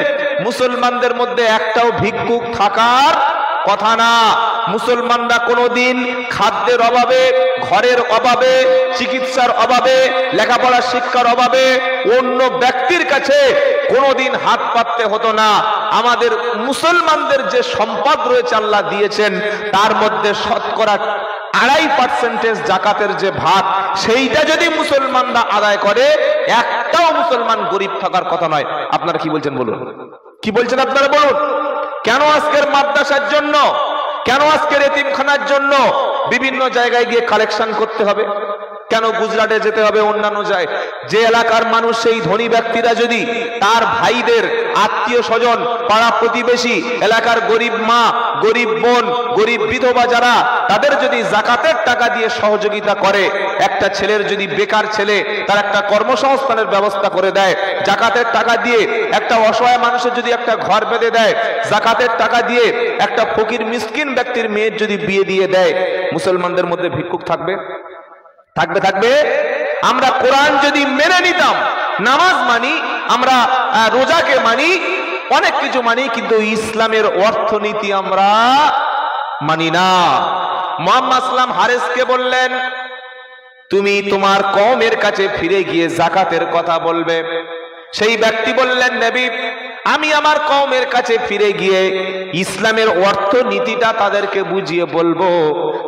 মুসলমানদের মধ্যে একটাও ভিক্ষুক থাকার কথা না। মুসলমানরা কোনোদিন খাদ্যের অভাবে, ঘরের অভাবে, চিকিৎসার অভাবে, লেখাপড়া শিক্ষার অভাবে অন্য ব্যক্তির কাছে কোনোদিন হাত পাততে হতো না। আমাদের মুসলমানদের যে সম্পদ রয়েছে আল্লাহ দিয়েছেন, তার মধ্যে শতকরা 2.5% জাকাতের যে ভাগ, সেইটা যদি মুসলমানরা আদায় করে, একটাও মুসলমান গরিব থাকার কথা নয়। আপনারা কি বলছেন বলুন? কি বলছেন আপনারা বলুন? কেন আজকের মাদ্রাসার জন্য, কেন আজকের এতিমখানার জন্য বিভিন্ন জায়গায় গিয়ে কালেকশন করতে হবে? কেন গুজরাটে যেতে হবে, অন্যান্য জায়গায়? যে এলাকার মানুষ, সেই ধনী ব্যক্তিরা যদি তার ভাইদের, আত্মীয় স্বজন, পাড়া প্রতিবেশী, এলাকার গরিব মা, গরিব বোন, গরিব বিধবা যারা, তাদের যদি জাকাতের টাকা দিয়ে সহযোগিতা করে, একটা ছেলের যদি বেকার ছেলে তার একটা কর্মসংস্থানের ব্যবস্থা করে দেয়, জাকাতের টাকা দিয়ে একটা অসহায় মানুষের যদি একটা ঘর বেঁধে দেয়, জাকাতের টাকা দিয়ে একটা ফকির মিসকিন ব্যক্তির মেয়ের যদি বিয়ে দিয়ে দেয়, মুসলমানদের মধ্যে ভিক্ষুক থাকবে? থাকবে? থাকবে। আমরা কোরআন যদি মেনে নিতাম, নামাজ মানি, আমরা রোজাকে মানি, অনেক কিছু মানি, কিন্তু ইসলামের অর্থনীতি আমরা মানি না। মুহাম্মদ সাল্লাল্লাহু আলাইহি হারেসকে বললেন, তুমি তোমার কওমের কাছে ফিরে গিয়ে যাকাতের কথা বলবে। সেই ব্যক্তি বললেন, নবী, আমি আমার কওমের কাছে ফিরে গিয়ে ইসলামের অর্থনীতিটা তাদেরকে বুঝিয়ে বলবো,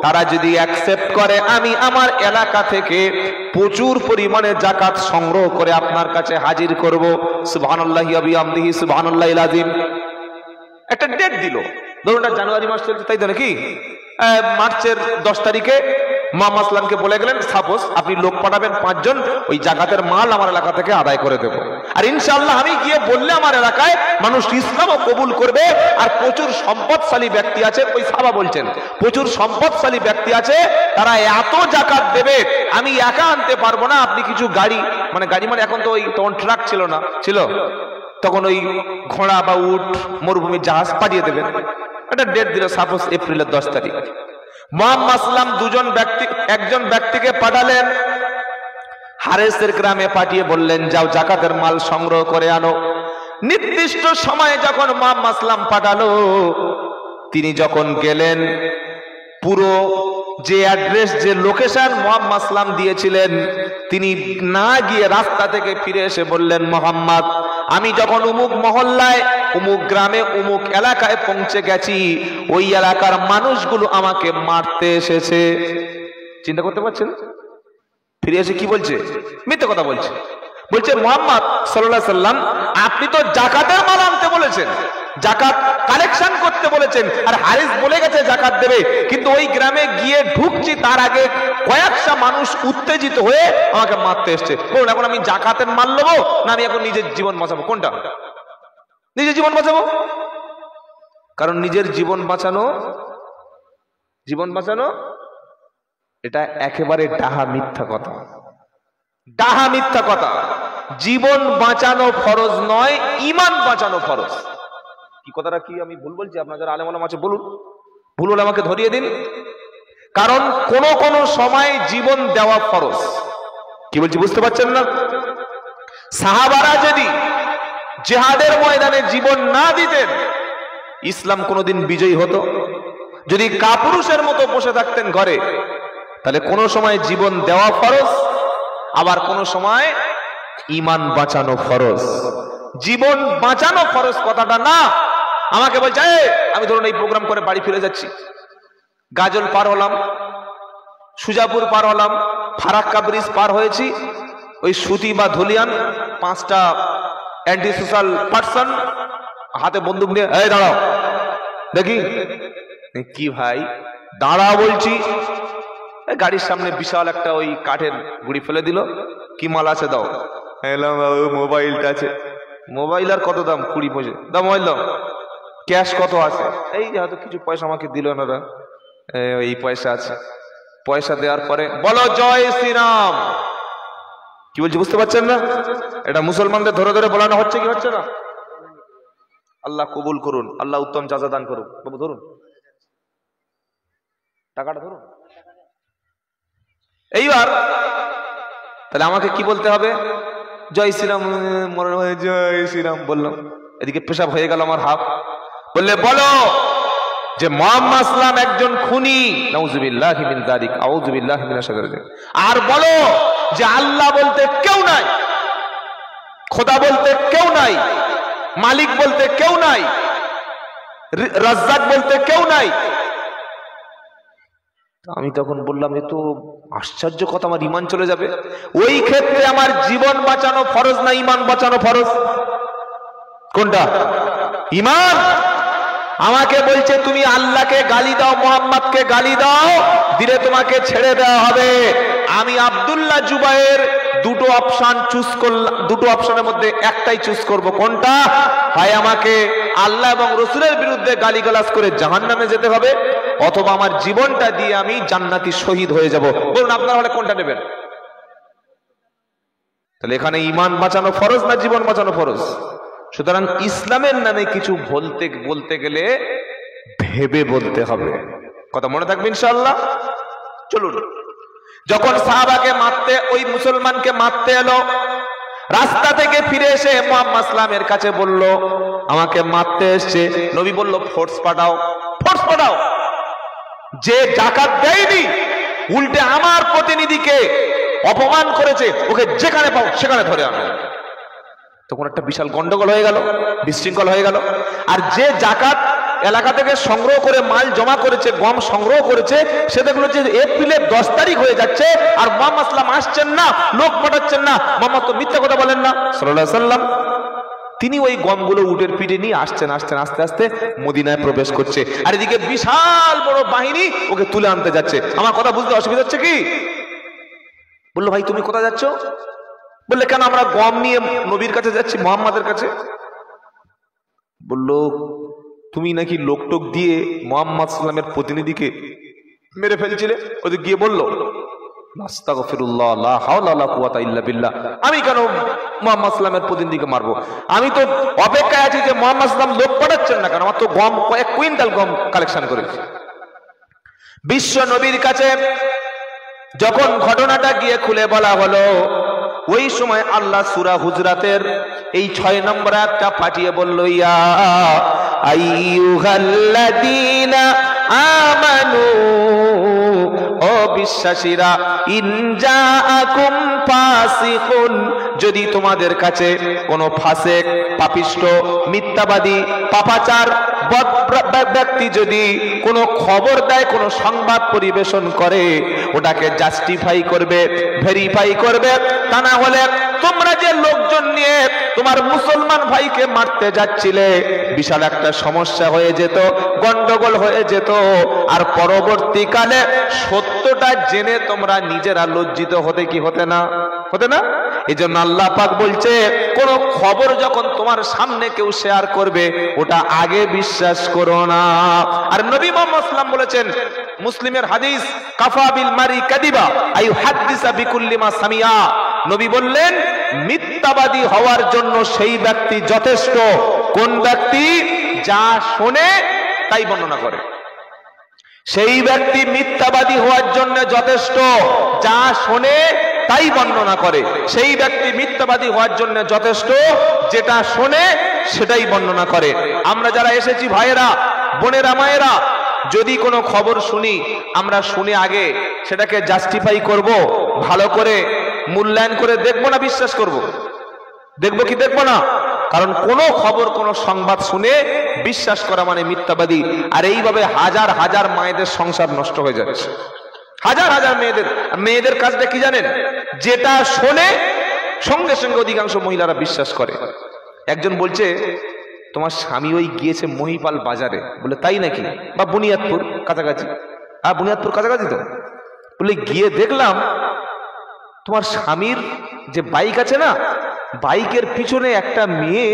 তারা যদি অ্যাকসেপ্ট করে আমি আমার এলাকা থেকে প্রচুর পরিমাণে যাকাত সংগ্রহ করে আপনার কাছে হাজির করব। সুবহানাল্লাহি ওয়া বিহামদিহি সুবহানাল্লাহিল আযীম। একটা ডেট দিল, ধরুন জানুয়ারি মাস চলছে, তাই তো নাকি? মার্চের 10 তারিখে মুহাম্মদ সাল্লাল্লাহু বলে গেলেন, সাপোজ আপনি লোক পাঠাবেন 5 জন, ওই জাকাতের মাল আমার এলাকা থেকে আদায় করে দেব। আর ইনশাআল্লাহ আমি গিয়ে বললে আমার এলাকায় মানুষ ইসলামও কবুল করবে। আর প্রচুর সম্পদশালী ব্যক্তি আছে, ওই সাহাবা বলছেন প্রচুর সম্পদশালী ব্যক্তি আছে, তারা এত জাকাত দেবে আমি একা আনতে পারবো না, আপনি কিছু গাড়ি মানে এখন তো ওই তখন ট্রাক ছিল না, ছিল তখন ওই ঘোড়া বা উট মরুভূমির জাহাজ পাঠিয়ে দেবেন। একটা ডেট দিল, সাপোজ এপ্রিলের 10 তারিখ। মুহাম্মদ সাল্লাল্লাহু একজন ব্যক্তিকে পাঠালেন, হারেসের গ্রামে পাঠিয়ে বললেন, যাও জাকাতের মাল সংগ্রহ করে আনো। নির্দিষ্ট সময়ে যখন মুহাম্মদ সাল্লাল্লাহু পাঠালো, তিনি যখন গেলেন, পুরো যে অ্যাড্রেস, যে লোকেশন মুহাম্মদ সাল্লাল্লাহু দিয়েছিলেন, তিনি না গিয়ে রাস্তা থেকে ফিরে এসে বললেন, মুহাম্মদ, আমি যখন উমুক মহল্লায়, উমুক গ্রামে, উমুক এলাকায় পৌঁছে গেছি, ওই এলাকার মানুষগুলো আমাকে মারতে এসেছে। চিন্তা করতে পারছেন? ফিরে এসে কি বলছে? মিথ্যে কথা বলছে। বলছে, মুহাম্মদ সাল্লাল্লাহু আলাইহি সাল্লাম, আপনি তো জাকাতের মাল আনতে বলেছেন, জাকাত কালেকশন করতে বলেছেন, আর হারিস বলে গেছে জাকাত দেবে, কিন্তু ওই গ্রামে গিয়ে ঢুকছি তার আগে কয়েকটা মানুষ উত্তেজিত হয়ে আমাকে মারতে এসছে। বলুন, এখন আমি জাকাতের মাল নেবো না আমি এখন নিজের জীবন বাঁচাবো? কোনটা? নিজের জীবন বাঁচাবো। কারণ নিজের জীবন বাঁচানো এটা একেবারে ডাহা মিথ্যা কথা, ডাহা মিথ্যা কথা। জীবন বাঁচানো ফরজ নয়, ঈমান বাঁচানো ফরজ। কি কথাটা কি আমি ভুল বলছি? আপনারা যারা আলেম ওলামা আছে বলুন, ভুল হলে আমাকে ধরিয়ে দিন। কারণ কোন সময় জীবন দেওয়া ফরজ। কি বলছি বুঝতে পারছেন না? সাহাবারা যদি জিহাদের ময়দানে জীবন না দিতেন, ইসলাম কোনোদিন বিজয়ী হতো? যদি কাপুরুষের মতো বসে থাকতেন ঘরে, তাহলে কোন সময় জীবন দেওয়া ফরজ, আবার কোন সময় ঈমান বাঁচানো ফরজ। জীবন বাঁচানো ফরজ কথাটা না। আমাকে বলছে, আমি ধরুন এই প্রোগ্রাম করে বাড়ি ফিরে যাচ্ছি, গাজল পার হলাম, সুজাপুর পার হলাম, ফারাক্কা ব্রিজ পার হয়েছি, ওই সুতি বা ধুলিয়ান 5টা অ্যান্টি সোশ্যাল পার্সন হাতে বন্দুক নিয়ে, এই দাঁড়াও, দেখি কি ভাই, দাঁড়াও বলছি। গাড়ির সামনে বিশাল একটা ওই কাঠের গুড়ি ফেলে দিল, কি মাল আছে দাও। মোবাইলটা আছে। মোবাইল আর কত দাম? 20-25 দাও। মোবাইল দাও। ক্যাশ কত আছে? এই যে হয়তো কিছু পয়সা আমাকে দিল না, এই পয়সা আছে। পয়সা দেওয়ার পরে বলো জয় শ্রীরাম। কি বলছি বুঝতে পারছেন না? এটা মুসলমানদের ধরে ধরে বলানো হচ্ছে কি হচ্ছে না? আল্লাহ কবুল করুন, আল্লাহ উত্তম জাযা দান করুন। বাবু ধরুন, টাকাটা ধরুন। এইবার তাহলে আমাকে কি বলতে হবে? জয় শ্রীরাম, জয় শ্রীরাম বললাম। এদিকে পেশাব হয়ে গেল আমার হাফ। বললে বলো যে মুহাম্মদ সাল্লাল্লাহু একজন খুনি, নাউযুবিল্লাহি মিন যালিক, আউযুবিল্লাহি মিনাশ শাইতানির রাজিম। আর বলো যে আল্লাহ বলতে কেউ নাই, খোদা বলতে কেউ নাই, মালিক বলতে কেউ নাই, রাজ্জাক বলতে কেউ নাই। আমি তখন বললাম, এ তো আশ্চর্য কথা, আমার ঈমান চলে যাবে। ওই ক্ষেত্রে আমার জীবন বাঁচানো ফরজ না ঈমান বাঁচানো ফরজ? কোনটা? ঈমান। আমাকে বলছে তুমি আল্লাহকে গালি দাও, মুহাম্মদকে গালি দাও, দিলে তোমাকে ছেড়ে দেওয়া হবে। আমি আব্দুল্লাহ জুবায়ের দুটো অপশন চুজ করলাম, দুটো অপশনের মধ্যে একটাই চুজ করব, কোনটা? হয় আমাকে আল্লাহ এবং রাসূলের বিরুদ্ধে গালিগালাজ করে জাহান্নামে যেতে হবে, অথবা আমার জীবনটা দিয়ে আমি জান্নাতি শহীদ হয়ে যাব। বলুন আপনারা হলে কোনটা নেবেন? তাহলে এখানে ঈমান বাঁচানো ফরজ না জীবন বাঁচানো ফরজ? সুতরাং ইসলামের নামে কিছু বলতে গেলে ভেবে বলতে হবে। কথা মনে থাকবে ইনশাআল্লাহ। চলুন, যখন সাহাবাকে মারতে, ওই মুসলমানকে মারতে এলো, রাস্তা থেকে ফিরে এসে মুহাম্মদ সাল্লামের কাছে বলল আমাকে মারতে এসেছে। নবী বলল ফোর্স পাঠাও, ফোর্স পাঠাও। যে যাকাত দেয়নি, উল্টে আমার প্রতিনিধিকে অপমান করেছে, ওকে যেখানে পাও সেখানে ধরে আনো। তখন একটা বিশাল গন্ডগোল হয়ে গেল, বিশৃঙ্খল হয়ে গেল। আর যে যাকাত এলাকা থেকে সংগ্রহ করে মাল জমা করেছে, গম সংগ্রহ করেছে, সে দেখলো যে এপ্রিলের 10 তারিখ হয়ে যাচ্ছে আর মুহাম্মদ সাল্লাম আসছেন না, লোক পাঠাচ্ছেন না। মুহাম্মদ তো মিথ্যা কথা বলেন না সাল্লাল্লাহু আলাইহি সাল্লাম। তিনি ওই গমগুলো উটের পিঠে নিয়ে আসছেন, আস্তে আস্তে মদিনায় প্রবেশ করছে। আর এদিকে বিশাল বড় বাহিনী ওকে তুলে আনতে যাচ্ছে। আমার কথা বুঝতে অসুবিধা হচ্ছে কি? বললো ভাই তুমি কোথায় যাচ্ছ? বললে কেন? আমরা গম নিয়ে নবীর কাছে যাচ্ছি, মুহাম্মাদের কাছে। বললো তুমি নাকি লোকটোক দিয়ে মুহাম্মদ সাল্লামের প্রতিনিধিকে মেরে ফেলছিলে। ওদের গিয়ে বলল আস্তাগফিরুল্লাহ, লা হাওলা ওয়ালা কুওয়াতা ইল্লা বিল্লাহ, আমি কেন মুহাম্মদ সাল্লামের প্রতিনিধিকে মারবো? আমি তো অপেক্ষায় আছি যে মুহাম্মদ সাল্লাম লোক পাঠাচ্ছেন না কেন, আমার তো গম কয়েক কুইন্টাল গম কালেকশন করেছি। বিশ্ব নবীর কাছে যখন ঘটনাটা গিয়ে খুলে বলা হলো, ওই সময় আল্লাহ সূরা হুজরাতের এই 6 নম্বর আয়াতটা পাঠিয়ে বলল ইয়া আইয়ুহাল্লাযীনা আমানু, ও বিশ্বাসীরা, ইন জাআকুম ফাসিকুন, যদি তোমাদের কাছে কোনো ফাসিক, পাপিষ্ঠ, মিথ্যাবাদী, পাপাচার ব্যক্তি যদি কোনো খবর দেয়, কোনো সংবাদ পরিবেশন করে, ওটাকে জাস্টিফাই করবে, ভেরিফাই করবে। তা না হলে তোমরা যে লোকজন নিয়ে তোমার মুসলমান ভাইকে মারতে যাচ্ছিলে, বিশাল একটা সমস্যা হয়ে যেত, গন্ডগোল হয়ে যেত। আর পরবর্তীকালে সত্যটা জেনে তোমরা নিজেরা লজ্জিত হতে কি হতে না? হতে না? এই জন্য আল্লাহ পাক বলছে কোন খবর যখন তোমার সামনে কেউ শেয়ার করবে, ওটা আগে বিশ্বাস করো না। আর নবী মুহাম্মদ সাল্লাল্লাহু আলাইহি ওয়াসাল্লাম বলেছেন, মুসলিমের হাদিস, কাফা বিল মারি কাদিবা আই হাদিসা বিকুল্লি মা সামিয়া। নবী বললেন মিথ্যাবাদী হওয়ার জন্য সেই ব্যক্তি যথেষ্ট। কোন ব্যক্তি? যা শোনে তাই বর্ণনা করে। সেই ব্যক্তি মিথ্যাবাদী হওয়ার জন্য যথেষ্ট, যা শোনে তাই বর্ণনা করে। সেই ব্যক্তি মিথ্যাবাদী হওয়ার জন্য যথেষ্ট, যেটা শোনে সেটাই বর্ণনা করে। আমরা যারা এসেছি ভাইয়েরা, বোনেরা, মায়েরা, যদি কোনো খবর শুনি, আমরা শুনে আগে সেটাকে জাস্টিফাই করব, ভালো করে মূল্যায়ন করে দেখবো না বিশ্বাস করব? দেখবো কি দেখবো না? কারণ কোন খবর, কোন সংবাদ শুনে বিশ্বাস করা মানে মিথ্যাবাদী। আর এইভাবে হাজার হাজার মায়েদের সংসার নষ্ট হয়ে যাচ্ছে। হাজার হাজার মেয়েদের কাজটা কি জানেন? যেটা শোনে সঙ্গে সঙ্গে অধিকাংশ মহিলারা বিশ্বাস করে। একজন বলছে তোমার স্বামী ওই গিয়েছে মহিপাল বাজারে। বলে তাই নাকি? বা বুনিয়াদপুর কাছাকাছি। বুনিয়াদপুর কাছাকাছি তো। বলে গিয়ে দেখলাম তোমার স্বামীর যে বাইক আছে না, বাইকের পিছনে একটা মেয়ে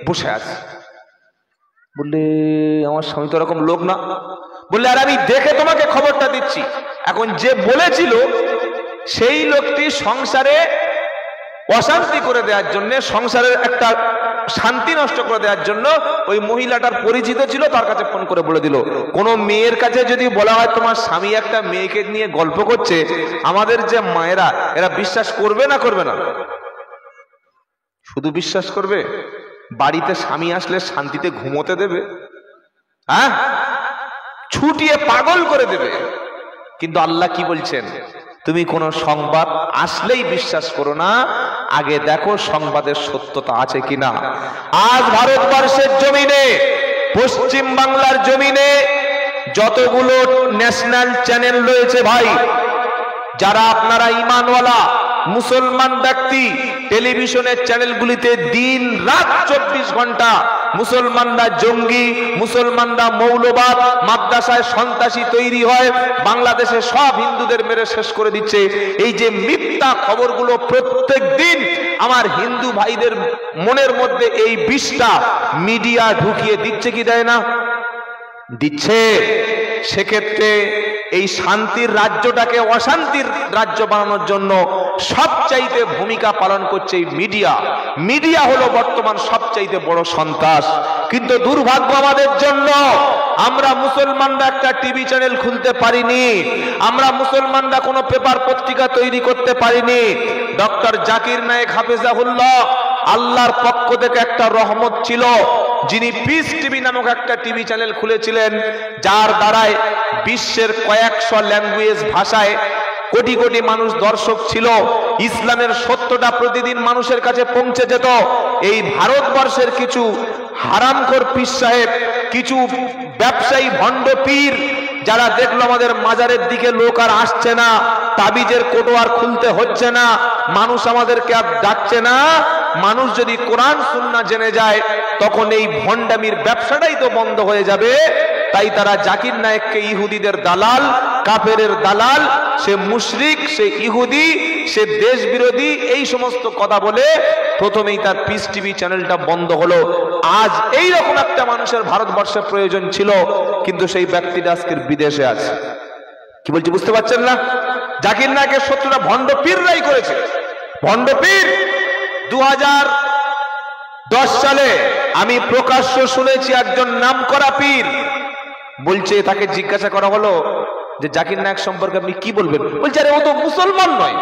বসে আছে। বললে আমার স্বামী তো এরকম লোক না। বললে আর আমি দেখে তোমাকে খবরটা দিচ্ছি। এখন যে বলেছিল সেই লোকটি সংসারে অশান্তি করে দেওয়ার জন্য, সংসারের একটা শান্তি নষ্ট করে দেওয়ার জন্য ওই মহিলাটার পরিচিত ছিল, তার কাছে ফোন করে বলে দিল। কোন মেয়ের কাছে যদি বলা হয় তোমার স্বামী একটা মেয়েকে নিয়ে গল্প করছে, আমাদের যে মায়েরা, এরা বিশ্বাস করবে না করবে না? শুধু বিশ্বাস করবে? বাড়িতে স্বামী আসলে শান্তিতে ঘুমোতে দেবে? হ্যাঁ, ছুটিয়ে পাগল করে দেবে। কিন্তু আল্লাহ কি বলছেন? তুমি কোন সংবাদ আসলেই বিশ্বাস করো না, আগে দেখো সংবাদের সত্যতা আছে কিনা। আজ ভারতবর্ষের জমিনে, পশ্চিম বাংলার জমিনে যতগুলো ন্যাশনাল চ্যানেল রয়েছে ভাই, যারা আপনারা ইমানওয়ালা, মুসলমান ব্যক্তি টেলিভিশনের চ্যানেলগুলিতে দিন রাত 24 ঘন্টা মুসলমানরা জঙ্গি, মুসলমানরা মৌলবাদ, মাদ্রাসায় সন্ত্রাসী তৈরি হয়, বাংলাদেশে সব হিন্দুদের মেরে শেষ করে দিচ্ছে, এই যে মিথ্যা খবরগুলো প্রত্যেক দিন আমার হিন্দু ভাইদের মনের মধ্যে এই বিষটা মিডিয়া ঢুকিয়ে দিচ্ছে কি দেয় না? দিচ্ছে। সেক্ষেত্রে এই শান্তির রাজ্যটাকে অশান্তির রাজ্য বানানোর জন্য সবচাইতে ভূমিকা পালন করছে এই মিডিয়া। মিডিয়া হলো বর্তমান সবচাইতে বড় সন্ত্রাস। কিন্তু দুর্ভাগ্য আমাদের জন্য, আমরা মুসলমানরা একটা টিভি চ্যানেল খুলতে পারিনি, আমরা মুসলমানরা কোনো পেপার পত্রিকা তৈরি করতে পারিনি। ডক্টর জাকির নায়েক হাফেজাহুল্লাহ আল্লাহর পক্ষ থেকে একটা রহমত ছিল, যিনি পিস টিভি নামক একটা টিভি চ্যানেল খুলেছিলেন, যার দ্বারায় বিশ্বের কয়েকশো ল্যাঙ্গুয়েজ ভাষায় কোটি কোটি মানুষ দর্শক ছিল। ইসলামের সত্যটা প্রতিদিন মানুষের কাছে পৌঁছে যেত। এই ভারতবর্ষের কিছু হারামখোর পীর সাহেব, কিছু ব্যবসায়ী ভণ্ড পীর, যারা দেখলো আমাদের মাজারের দিকে লোক আর আসছে না, তাবিজের কোটো আর খুলতে হচ্ছে না, মানুষ আমাদেরকে আর ডাকছে না, মানুষ যদি কোরআন সুন্নাহ জেনে যায় তখন এই ভণ্ডামির ব্যবসাটাই তো বন্ধ হয়ে যাবে। তাই তারা জাকির নায়েককে ইহুদিদের দালাল, কাফেরের দালাল, সে মুশরিক, সে ইহুদি, সে দেশ বিরোধী, এই সমস্ত কথা বলে প্রথমেই তার পিস টিভি চ্যানেলটা বন্ধ হলো। আজ এই রকম একটা মানুষের ভারতবর্ষে প্রয়োজন ছিল, কিন্তু সেই ব্যক্তিটা আজকের বিদেশে আছে। কি বলছি বুঝতে পারছেন না? জাকির নায়েকের শত্রুরা ভণ্ড পীররাই করেছে। ভণ্ড পীর 2010 সালে আমি প্রকাশ্য শুনেছি একজন নামকরা পীর বলছে, তাকে জিজ্ঞাসা করা হলো যে জাকির নায়েক সম্পর্কে আপনি কি বলবেন? বলছে আরে ও তো মুসলমান নয়,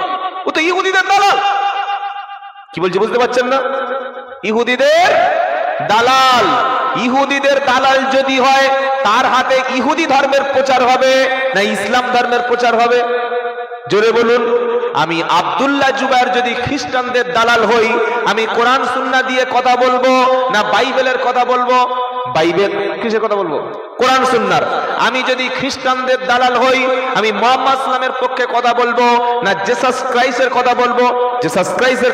ও তো ইহুদিদের দালাল। কি বলছে বুঝতে পারছেন না? ইহুদিদের দালাল। ইহুদিদের দালাল যদি হয়, তার হাতে ইহুদি ধর্মের প্রচার হবে না ইসলাম ধর্মের প্রচার হবে? জোরে বলুন। আমি আব্দুল্লাহ জুবায়ের যদি খ্রিস্টানদের দালাল হই, আমি কোরআন সুন্নাহ দিয়ে কথা বলবো না বাইবেলের কথা বলবো? বাইবেল কিসের কথা বলবো? কোরআন সুন্নাহর। আমি যদি খ্রিস্টানদের দালাল হই, আমি মুহাম্মদ সাল্লামের পক্ষে কথা বলবো না জেসাস ক্রাইস্টের কথা বলবো? জেসাস ক্রাইস্টের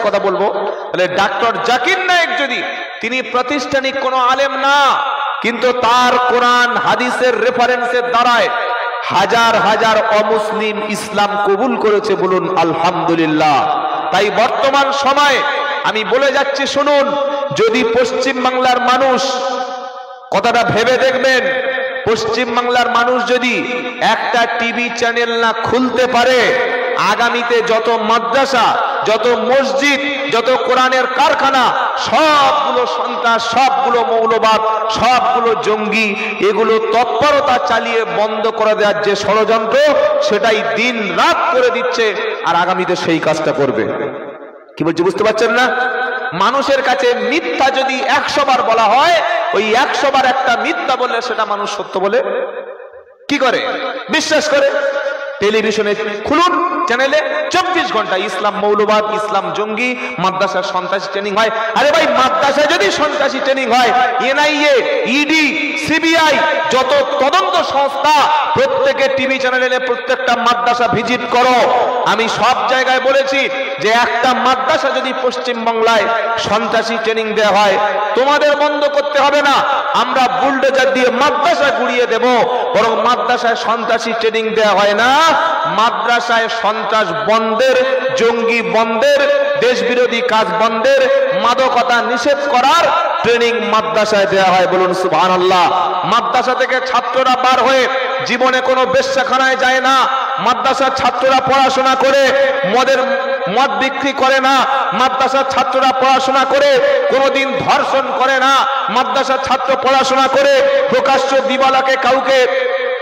কথা বলবো। তাহলে ডক্টর জাকির নায়েক যদি, তিনি প্রাতিষ্ঠানিক কোনো আলেম না, কিন্তু তার কোরআন হাদিসের রেফারেন্সের দ্বারায় হাজার হাজার অমুসলিম ইসলাম কবুল করেছে, বলুন আলহামদুলিল্লাহ। তাই বর্তমান সময়ে আমি বলে যাচ্ছি, শুনুন, যদি পশ্চিম বাংলার মানুষ, কথাটা ভেবে দেখবেন, পশ্চিম বাংলার মানুষ যদি একটা টিভি চ্যানেল না খুলতে পারে, আগামীতে যত মাদ্রাসা, যত মসজিদ, যত কোরআনের কারখানা, সবগুলো সন্ত্রাস, সবগুলো মৌলবাদ, সবগুলো জঙ্গি, এগুলো তৎপরতা চালিয়ে বন্ধ করে দেওয়ার যে ষড়যন্ত্র, সেটাই দিন রাত করে দিচ্ছে, আর আগামীতে সেই কাজটা করবে। কি বলছি বুঝতে পারছেন না? মানুষের কাছে মিথ্যা যদি 100 বার বলা হয়, ওই 100 বার একটা মিথ্যা বললে সেটা মানুষ সত্য বলে কি করে? বিশ্বাস করে। টেলিভিশনে খুলুন চ্যানেলে 24 ঘন্টা ইসলাম মৌলবাদ, ইসলাম জঙ্গি, মাদ্রাসার সন্ত্রাসী ট্রেনিং হয়। আরে ভাই, মাদ্রাসায় যদি সন্ত্রাসী ট্রেনিং হয়, এনআইএ, ইডি, সিবিআই, যত তদন্ত সংস্থা, প্রত্যেকে টিভি চ্যানেলে প্রত্যেকটা মাদ্রাসা ভিজিট করো। আমি সব জায়গায় বলেছি যে একটা মাদ্রাসা যদি পশ্চিম বাংলায় সন্ত্রাসী ট্রেনিং দেওয়া হয়, তোমাদের বন্ধ করতে হবে না, আমরা বুলডোজার দিয়ে মাদ্রাসা গুড়িয়ে দেব। বরং মাদ্রাসায় সন্ত্রাসী ট্রেনিং দেওয়া হয় না, মাদ্রাসায় সন্ত্রাস বন্ধের, জঙ্গি বন্ধের, দেশ বিরোধী কাজ বন্ধের, মাদকতা নিষেধ করার ট্রেনিং মাদ্রাসায় দেওয়া হয়, বলুন সুবহানাল্লাহ। মাদ্রাসা থেকে ছাত্ররা বার হয়ে জীবনে কোনো বেশ্যাখানায় যায় না। মাদ্রাসার ছাত্ররা পড়াশোনা করে মদ বিক্রি করে না। মাদ্রাসার ছাত্ররা পড়াশোনা করে কোনোদিন ধর্ষণ করে না। মাদ্রাসার ছাত্র পড়াশোনা করে প্রকাশ্য দিবালাকে কাউকে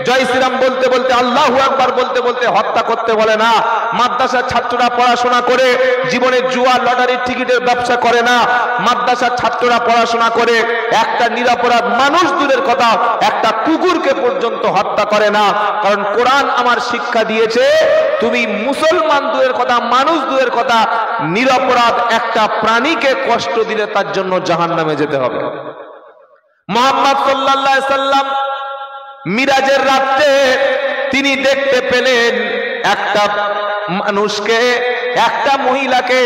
জয় শ্রীরাম বলতে বলতে, আল্লাহু আকবার বলতে বলতে হত্যা করতে বলে না। মাদ্রাসার ছাত্ররা পড়াশোনা করে জীবনে জুয়া, লটারির টিকিটের ব্যবসা করে না। মাদ্রাসার ছাত্ররা পড়াশোনা করে একটা নিরপরাধ মানুষ দূরের কথা, একটা কুকুরকে পর্যন্ত হত্যা করে না। কারণ কোরআন আমার শিক্ষা দিয়েছে, তুমি মুসলমান দূরের কথা, মানুষ দূরের কথা, নিরপরাধ একটা প্রাণীকে কষ্ট দিলে তার জন্য জাহান্নামে যেতে হবে। মুহাম্মদ সাল্লাল্লাহু আলাইহি সাল্লাম মিরাজের রাতে তিনি দেখতে পেলেন একটা মানুষকে, একটা মহিলাকে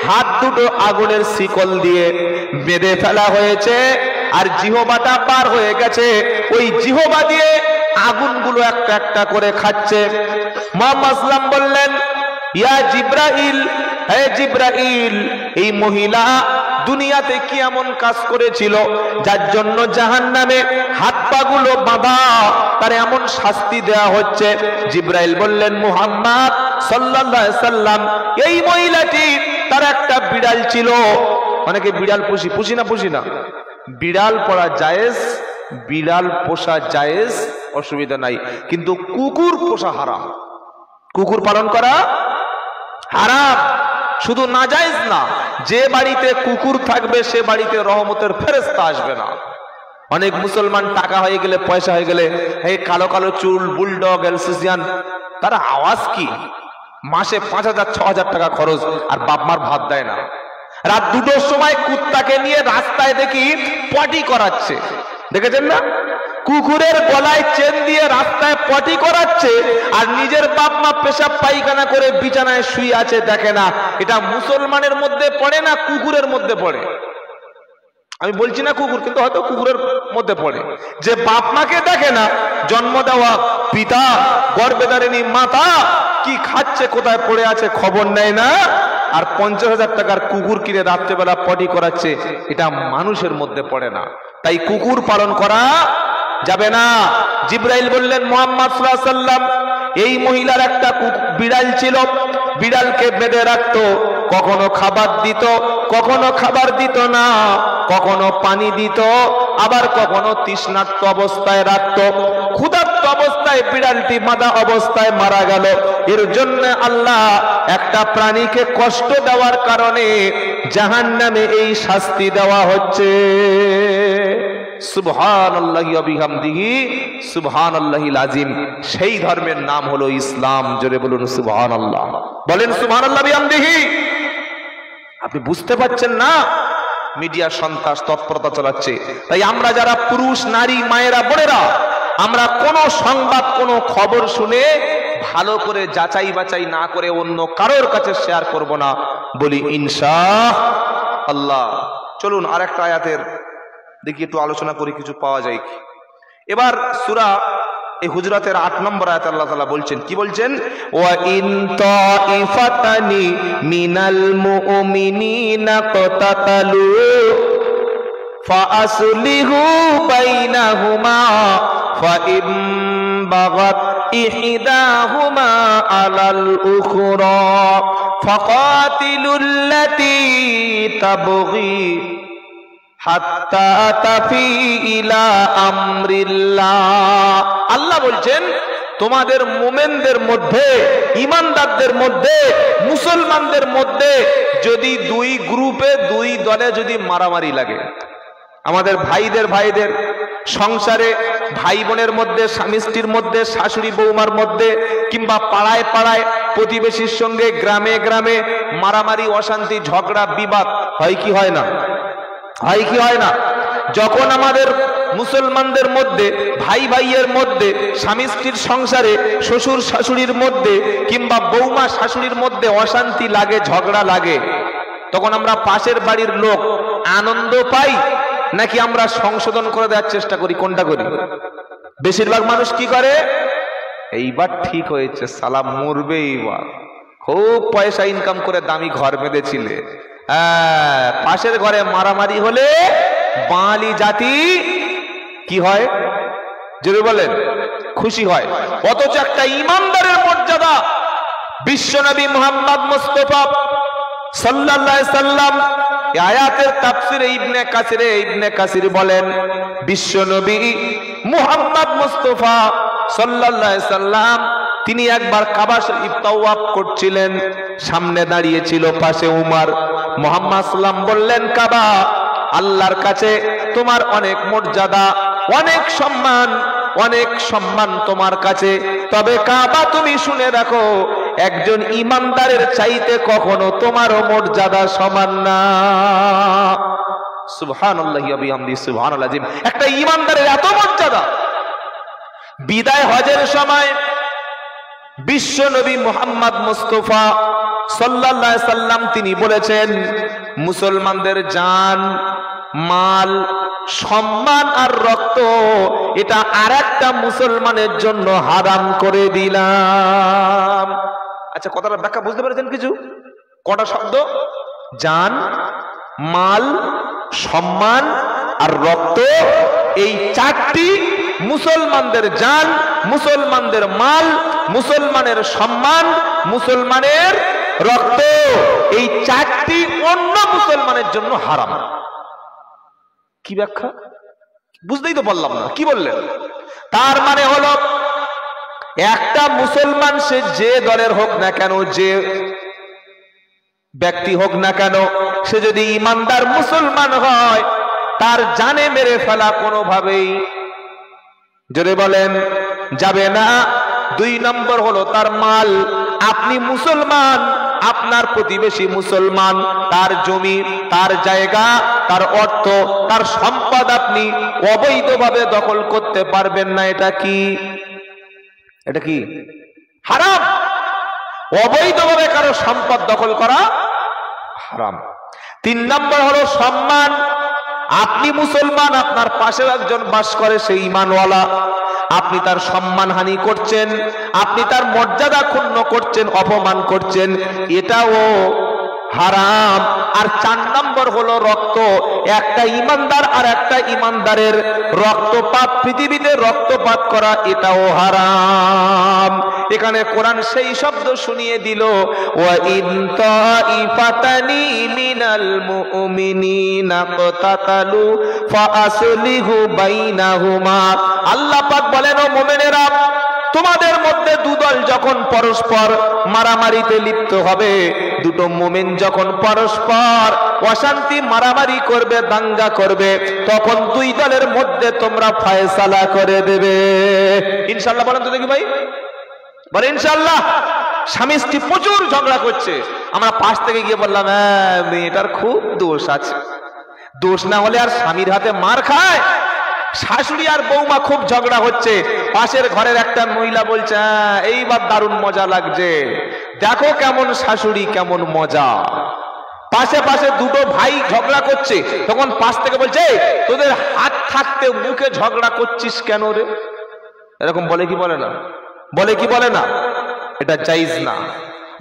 হাত দুটো আগুনের শিকল দিয়ে বেঁধে ফেলা হয়েছে, আর জিহ্বাটা পার হয়ে গেছে, ওই জিহ্বা দিয়ে আগুনগুলো একটা একটা করে খাচ্ছে। মুহাম্মদ সাল্লাল্লাহু আলাইহি ওয়াসাল্লাম বললেন, ইয়া জিব্রাইল, হে জিব্রাইল, এই মহিলা দুনিয়াতে কি এমন কাজ করেছিল যার জন্য জাহান্নামে হাত পাগুলো বাঁধা, তার এমন শাস্তি দেয়া হচ্ছে? জিব্রাইল বললেন, মুহাম্মদ সাল্লাল্লাহু আলাইহি ওয়াসাল্লাম, এই মহিলাটি তার একটা বিড়াল ছিল। অনেকে বিড়াল পুষি না, বিড়াল পড়া জায়েজ, বিড়াল পোষা জায়েজ, অসুবিধা নাই, কিন্তু কুকুর পোষা হারাম, কুকুর পালন করা হারাম। শুধু নাজায়েজ না, যে বাড়িতে কুকুর থাকবে সে বাড়িতে রহমতের ফেরেশতা আসবে না। অনেক মুসলমান টাকা হয়ে গেলে, পয়সা হয়ে গেলে, এই কালো কালো চুল, বুলডগ, এলসেসিয়ান, তারা আওয়াজ কি, মাসে 5,000-6,000 টাকা খরচ, আর বাপ মার ভাত দেয় না। রাত 2টোর সময় কুত্তাকে নিয়ে রাস্তায় দেখি পটি করাচ্ছে, দেখেছেন না? কুকুরের গলায় চেন দিয়ে রাস্তায় পটি করাচ্ছে, আর নিজের বাপ মা পেশাব পায়খানা করে বিছানায় শুয়ে আছে, দেখে না। এটা মুসলমানের মধ্যে পড়ে না কুকুরের মধ্যে পড়ে? আমি বলছি না কুকুর, কিন্তু হয়তো কুকুরের মধ্যে পড়ে, যে বাপ মাকে দেখে না, জন্ম দেওয়া পিতা, গর্ভধারিণী মাতা কি খাচ্ছে, কোথায় পড়ে আছে খবর নেয় না, আর 50,000 টাকার কুকুর কিনে রাত্রেবেলা পটি করাচ্ছে। এটা মানুষের মধ্যে পড়ে না, তাই কুকুর পালন করা যাবে না। জিব্রাইল বললেন, মুহাম্মদ সাল্লাল্লাহু আলাইহি ওয়াসাল্লাম, এই মহিলার একটা বিড়াল ছিল, বিড়ালকে বেঁধে রাখতো, কখনো খাবার দিত, কখনো খাবার দিত না, কখনো পানি দিত, আবার কখনো তৃষ্ণার্ত অবস্থায় রাখতো। ক্ষুধার্ত অবস্থায় বিড়ালটি বাঁধা অবস্থায় মারা গেল। এর জন্য আল্লাহ একটা প্রাণীকে কষ্ট দেওয়ার কারণে জাহান্নামে এই শাস্তি দেওয়া হচ্ছে। সুবহানাল্লাহি ওয়া বিহামদিহি সুবহানাল্লাহিল আযীম। সেই ধর্মের নাম হলো ইসলাম। জোরে বলুন সুবহানাল্লাহ, বলেন সুবহানাল্লাহ বিহামদিহি। আপনি বুঝতে পারছেন না? মিডিয়া সন্ত্রাস তৎপরতা চালাচ্ছে। তাই আমরা যারা পুরুষ, নারী, মায়েরা, বোনেরা, আমরা কোন সংবাদ, কোন খবর শুনে ভালো করে যাচাই বাছাই না করে অন্য কারোর কাছে শেয়ার করব না, বলি ইনশাআল্লাহ। চলুন আরেকটা আয়াতের দেখি একটু আলোচনা করি, কিছু পাওয়া যায় কি। এবার সূরা এই হুজরাতের 8 নম্বর আয়াতে আল্লাহ তাআলা বলছেন, কি বলছেন? ওয়া ইন তাইফাতানি মিনাল মুমিনিনা কাতাতালু ফাআসলিহু বাইনাহুমা ফাইম বাগাত ইহদাহুমা আলাল উখরা ফাকাতিলুল্লাতী তাবগী হাত্তা তাফি ইলা আমরিল্লাহ। আল্লাহ বলছেন, তোমাদের মুমিনদের মধ্যে, ঈমানদারদের মধ্যে, মুসলমানদের মধ্যে যদি দুই গ্রুপে, দুই দলে যদি মারামারি লাগে, আমাদের ভাইদের সংসারে, ভাই বোনের মধ্যে, স্বামী স্ত্রীর মধ্যে, শাশুড়ি বৌমার মধ্যে, কিংবা পাড়ায় পাড়ায় প্রতিবেশীর সঙ্গে, গ্রামে গ্রামে মারামারি, অশান্তি, ঝগড়া, বিবাদ হয় কি হয় না? হয় কি হয় না? যখন আমাদের মুসলমানদের মধ্যে, ভাই ভাইয়ের মধ্যে, স্বামী স্ত্রীর সংসারে, শ্বশুর শাশুড়ির মধ্যে, কিংবা বৌমা শাশুড়ির মধ্যে অশান্তি লাগে, ঝগড়া লাগে, তখন আমরা পাশের বাড়ির লোক আনন্দ পাই নাকি আমরা সংশোধন করে দেওয়ার চেষ্টা করি? কোনটা করি? বেশিরভাগ মানুষ কি করে? এইবার ঠিক হয়েছে, সালাম মরবে, এইবার খুব পয়সা ইনকাম করে দামি ঘর বেঁধেছিলে, পাশের ঘরে মারামারি হলে বাঙালি জাতি কি হয়? জোরে বলেন, খুশি হয়। অথচ একটা ঈমানদারের মর্যাদা বিশ্বনবী মুহাম্মদ মুস্তাফা সাল্লাল্লাহু আলাইহি সাল্লাম এই আয়াতের তাফসিরে ইবনে কাসির বলেন, বিশ্বনবী মুহাম্মদ মুস্তাফা সাল্লাল্লাহু আলাইহি সাল্লাম তিনি একবার কাবা শরীফ তাওয়াফ করছিলেন, সামনে দাঁড়িয়ে ছিল পাশে উমর। মুহাম্মদ সাল্লাম বললেন, কাবা, আল্লাহর কাছে তোমার অনেক মর্যাদা, অনেক সম্মান তোমার কাছে, তবে কাবা তুমি শুনে রাখো, একজন ঈমানদারের চাইতে কখনো তোমারও মর্যাদা সমান না। সুবহানাল্লাহি ওয়া বিহামদিহি সুবহানাল আযীম। একটা ঈমানদারের এত মর্যাদা। বিদায় হজের সময় বিশ্ব নবী মুহাম্মদ মুস্তাফা সাল্লাল্লাহু আলাইহি সাল্লাম তিনি বলেছেন, মুসলমানদের জান, মাল, সম্মান আর রক্ত এটা আরেকটা মুসলমানের জন্য হারাম করে দিলাম। আচ্ছা, কথাটা ব্যাখ্যা বুঝতে পেরেছেন কিছু? কটা শব্দ? জান, মাল, সম্মান আর রক্ত, এই চারটি মুসলমানদের জান, মুসলমানদের মাল, মুসলমানের সম্মান, মুসলমানের রক্ত, এই চারটি অন্য মুসলমানের জন্য হারাম। কি ব্যাখ্যা? বুঝতেই তো পারলাম না। কি বললেন? তার মানে হলো একটা মুসলমান সে যে দলের হোক না কেন, যে ব্যক্তি হোক না কেন, সে যদি ইমানদার মুসলমান হয়, তার জানে মেরে ফেলা কোনোভাবেই, যদি বলেন, যাবে না। 2 নম্বর হলো তার মাল। আপনি মুসলমান, আপনার প্রতিবেশী মুসলমান, তার জমি, তার জায়গা, তার অর্থ, তার সম্পদ আপনি অবৈধভাবে দখল করতে পারবেন না। এটা কি? এটা কি? হারাম। অবৈধভাবে কারো সম্পদ দখল করা হারাম। 3 নম্বর হলো সম্মান। আপনি মুসলমান, আপনার পাশেও একজন বাস করে, সেই ঈমানওয়ালা, আপনি তার সম্মান হানি করছেন, আপনি তার মর্যাদা ক্ষুণ্ণ করছেন, অপমান করছেন, এটাও হারাম। আর 4 নম্বর হলো রক্ত। একটা ইমানদার আর একটা ইমানদারের রক্তপাত, পৃথিবীতে রক্তপাত করা, এটাও হারাম। এখানে কোরআন সেই শব্দ শুনিয়ে দিল, ওয়া ইন তাইফাতানি মিনাল মুমিনিনা ক্তাতালু ফাআসলিহু বাইনাহুমা। আল্লাহ পাক বলেন, ও মুমিনেরা, তোমাদের মধ্যে 2 দল যখন পরস্পর মারামারিতে লিপ্ত হবে, 2টো মুমিন যখন পরস্পর অশান্তি মারামারি করবে, দাঙ্গা করবে, তখন 2 দলের মধ্যে তোমরা ফয়সালা করে দেবে। ইনশাআল্লাহ বলেন তো দেখি ভাই, বলে ইনশাআল্লাহ। স্বামী স্ত্রী প্রচুর ঝগড়া করছে, আমরা পাশ থেকে গিয়ে বললাম, হ্যাঁ মেয়েটার খুব দোষ আছে। দোষ না হলে আর স্বামীর হাতে মার খায়? শাশুড়ি আর বৌমা খুব ঝগড়া হচ্ছে, পাশের ঘরের একটা মহিলা বলছে, এইবার দারুণ মজা লাগছে, দেখো কেমন শাশুড়ি, কেমন মজা। পাশে পাশে 2টো ভাই ঝগড়া করছে, তখন পাশ থেকে বলছে, তোদের হাত থাকতে মুখে ঝগড়া করছিস কেন রে? এরকম বলে কি বলে না? বলে কি বলে না? এটা জায়েজ না।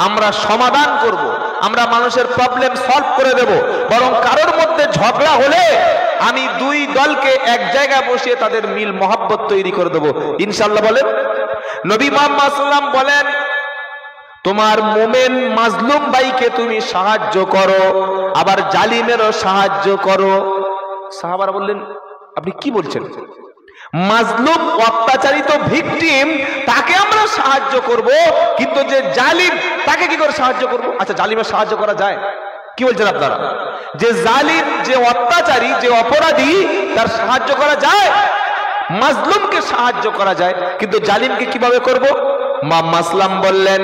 আমরা সমাধান করব, আমরা মানুষের প্রবলেম সলভ করে দেব। বরং কারোর মধ্যে ঝগড়া হলে আমি 2 দলকে এক জায়গায় বসিয়ে তাদের মিল মহব্বত তৈরি করে দেব, ইনশাআল্লাহ। বলেন নবী মুহাম্মদ সাল্লাল্লাহু আলাইহি ওয়াসাল্লাম বলেন, তোমার মুমিন মাজলুম ভাইকে তুমি সাহায্য করো, আবার জালিমেরও সাহায্য করো। সাহাবারা বললেন, আপনি কি বলছেন? মাজলুম, অত্যাচারিত ভিকটিম, তাকে আমরা সাহায্য করব, কিন্তু যে জালিম, তাকে কি করে সাহায্য করব? আচ্ছা, জালিমের সাহায্য করা যায়? কি বলছেন আপনারা? যে জালিম, যে অত্যাচারী, যে অপরাধী, তার সাহায্য করা যায়? মাজলুমকে সাহায্য করা যায়, কিন্তু জালিমকে কিভাবে করব? মাসলাম বললেন,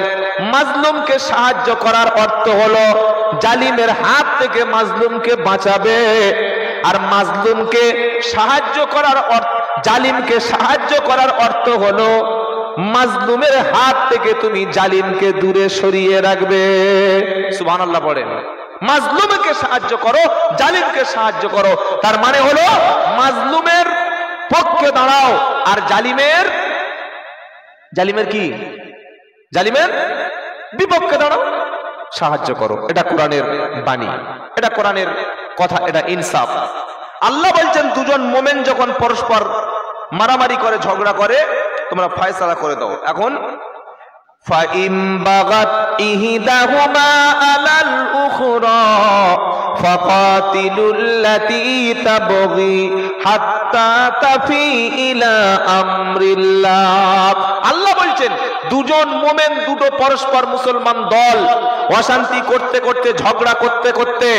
মাজলুমকে সাহায্য করার অর্থ হলো জালিমের হাত থেকে মাজলুমকে বাঁচাবে। আর মাজলুমকে সাহায্য করার অর্থ, জালিমকে সাহায্য করার অর্থ হলো মাজলুমের হাত থেকে তুমি জালিমকে দূরে সরিয়ে রাখবে। সুবহানাল্লাহ পড়েন। মাজলুমকে সাহায্য করো, জালিমকে সাহায্য করো, তার মানে হলো মাজলুমের পক্ষে দাঁড়াও, আর জালিমের কি? জালিমের বিপক্ষে দাঁড়াও, সাহায্য করো। এটা কোরআনের বাণী, এটা কোরআনের কথা, এটা ইনসাফ। আল্লাহ বলছেন, 2 জন মুমিন যখন পরস্পর মারামারি করে, ঝগড়া করে, তোমরা ফয়সালা করে দাও। এখন ফাইম বাগাত ইহদাহুমা আলাল উখরা ফাকাতিলুল্লাতী তাবগী হাত্তা তাফি ইলা আমরিল্লাহ। আল্লাহ বলছেন, 2 জন মুমিন, 2টো পরস্পর মুসলমান দল অশান্তি করতে করতে, ঝগড়া করতে করতে,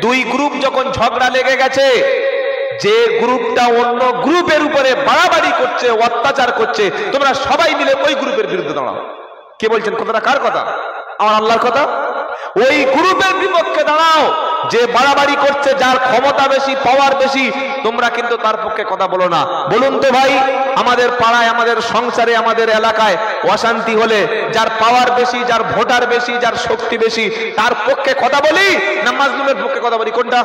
2 গ্রুপ যখন ঝগড়া লেগে গেছে, যে গ্রুপটা অন্য গ্রুপের উপরে বাড়াবাড়ি করছে, অত্যাচার করছে, তোমরা সবাই মিলে ওই গ্রুপের বিরুদ্ধে দাঁড়াও। কে বলছেন? কথাটা কার কথা? আমার আল্লাহর কথা। ওই গ্রুপের বিপক্ষে দাঁড়াও যে বাড়াবাড়ি করছে, যার ক্ষমতা বেশি, পাওয়ার বেশি, তোমরা কিন্তু তার পক্ষে কথা বলো না। বলুন তো ভাই, আমাদের পাড়ায়, আমাদের সংসারে, আমাদের এলাকায় অশান্তি হলে যার পাওয়ার বেশি, যার ভোটার বেশি, যার শক্তি বেশি, তার পক্ষে কথা বলি না মাজলুমের পক্ষে কথা বলি? কোনটা?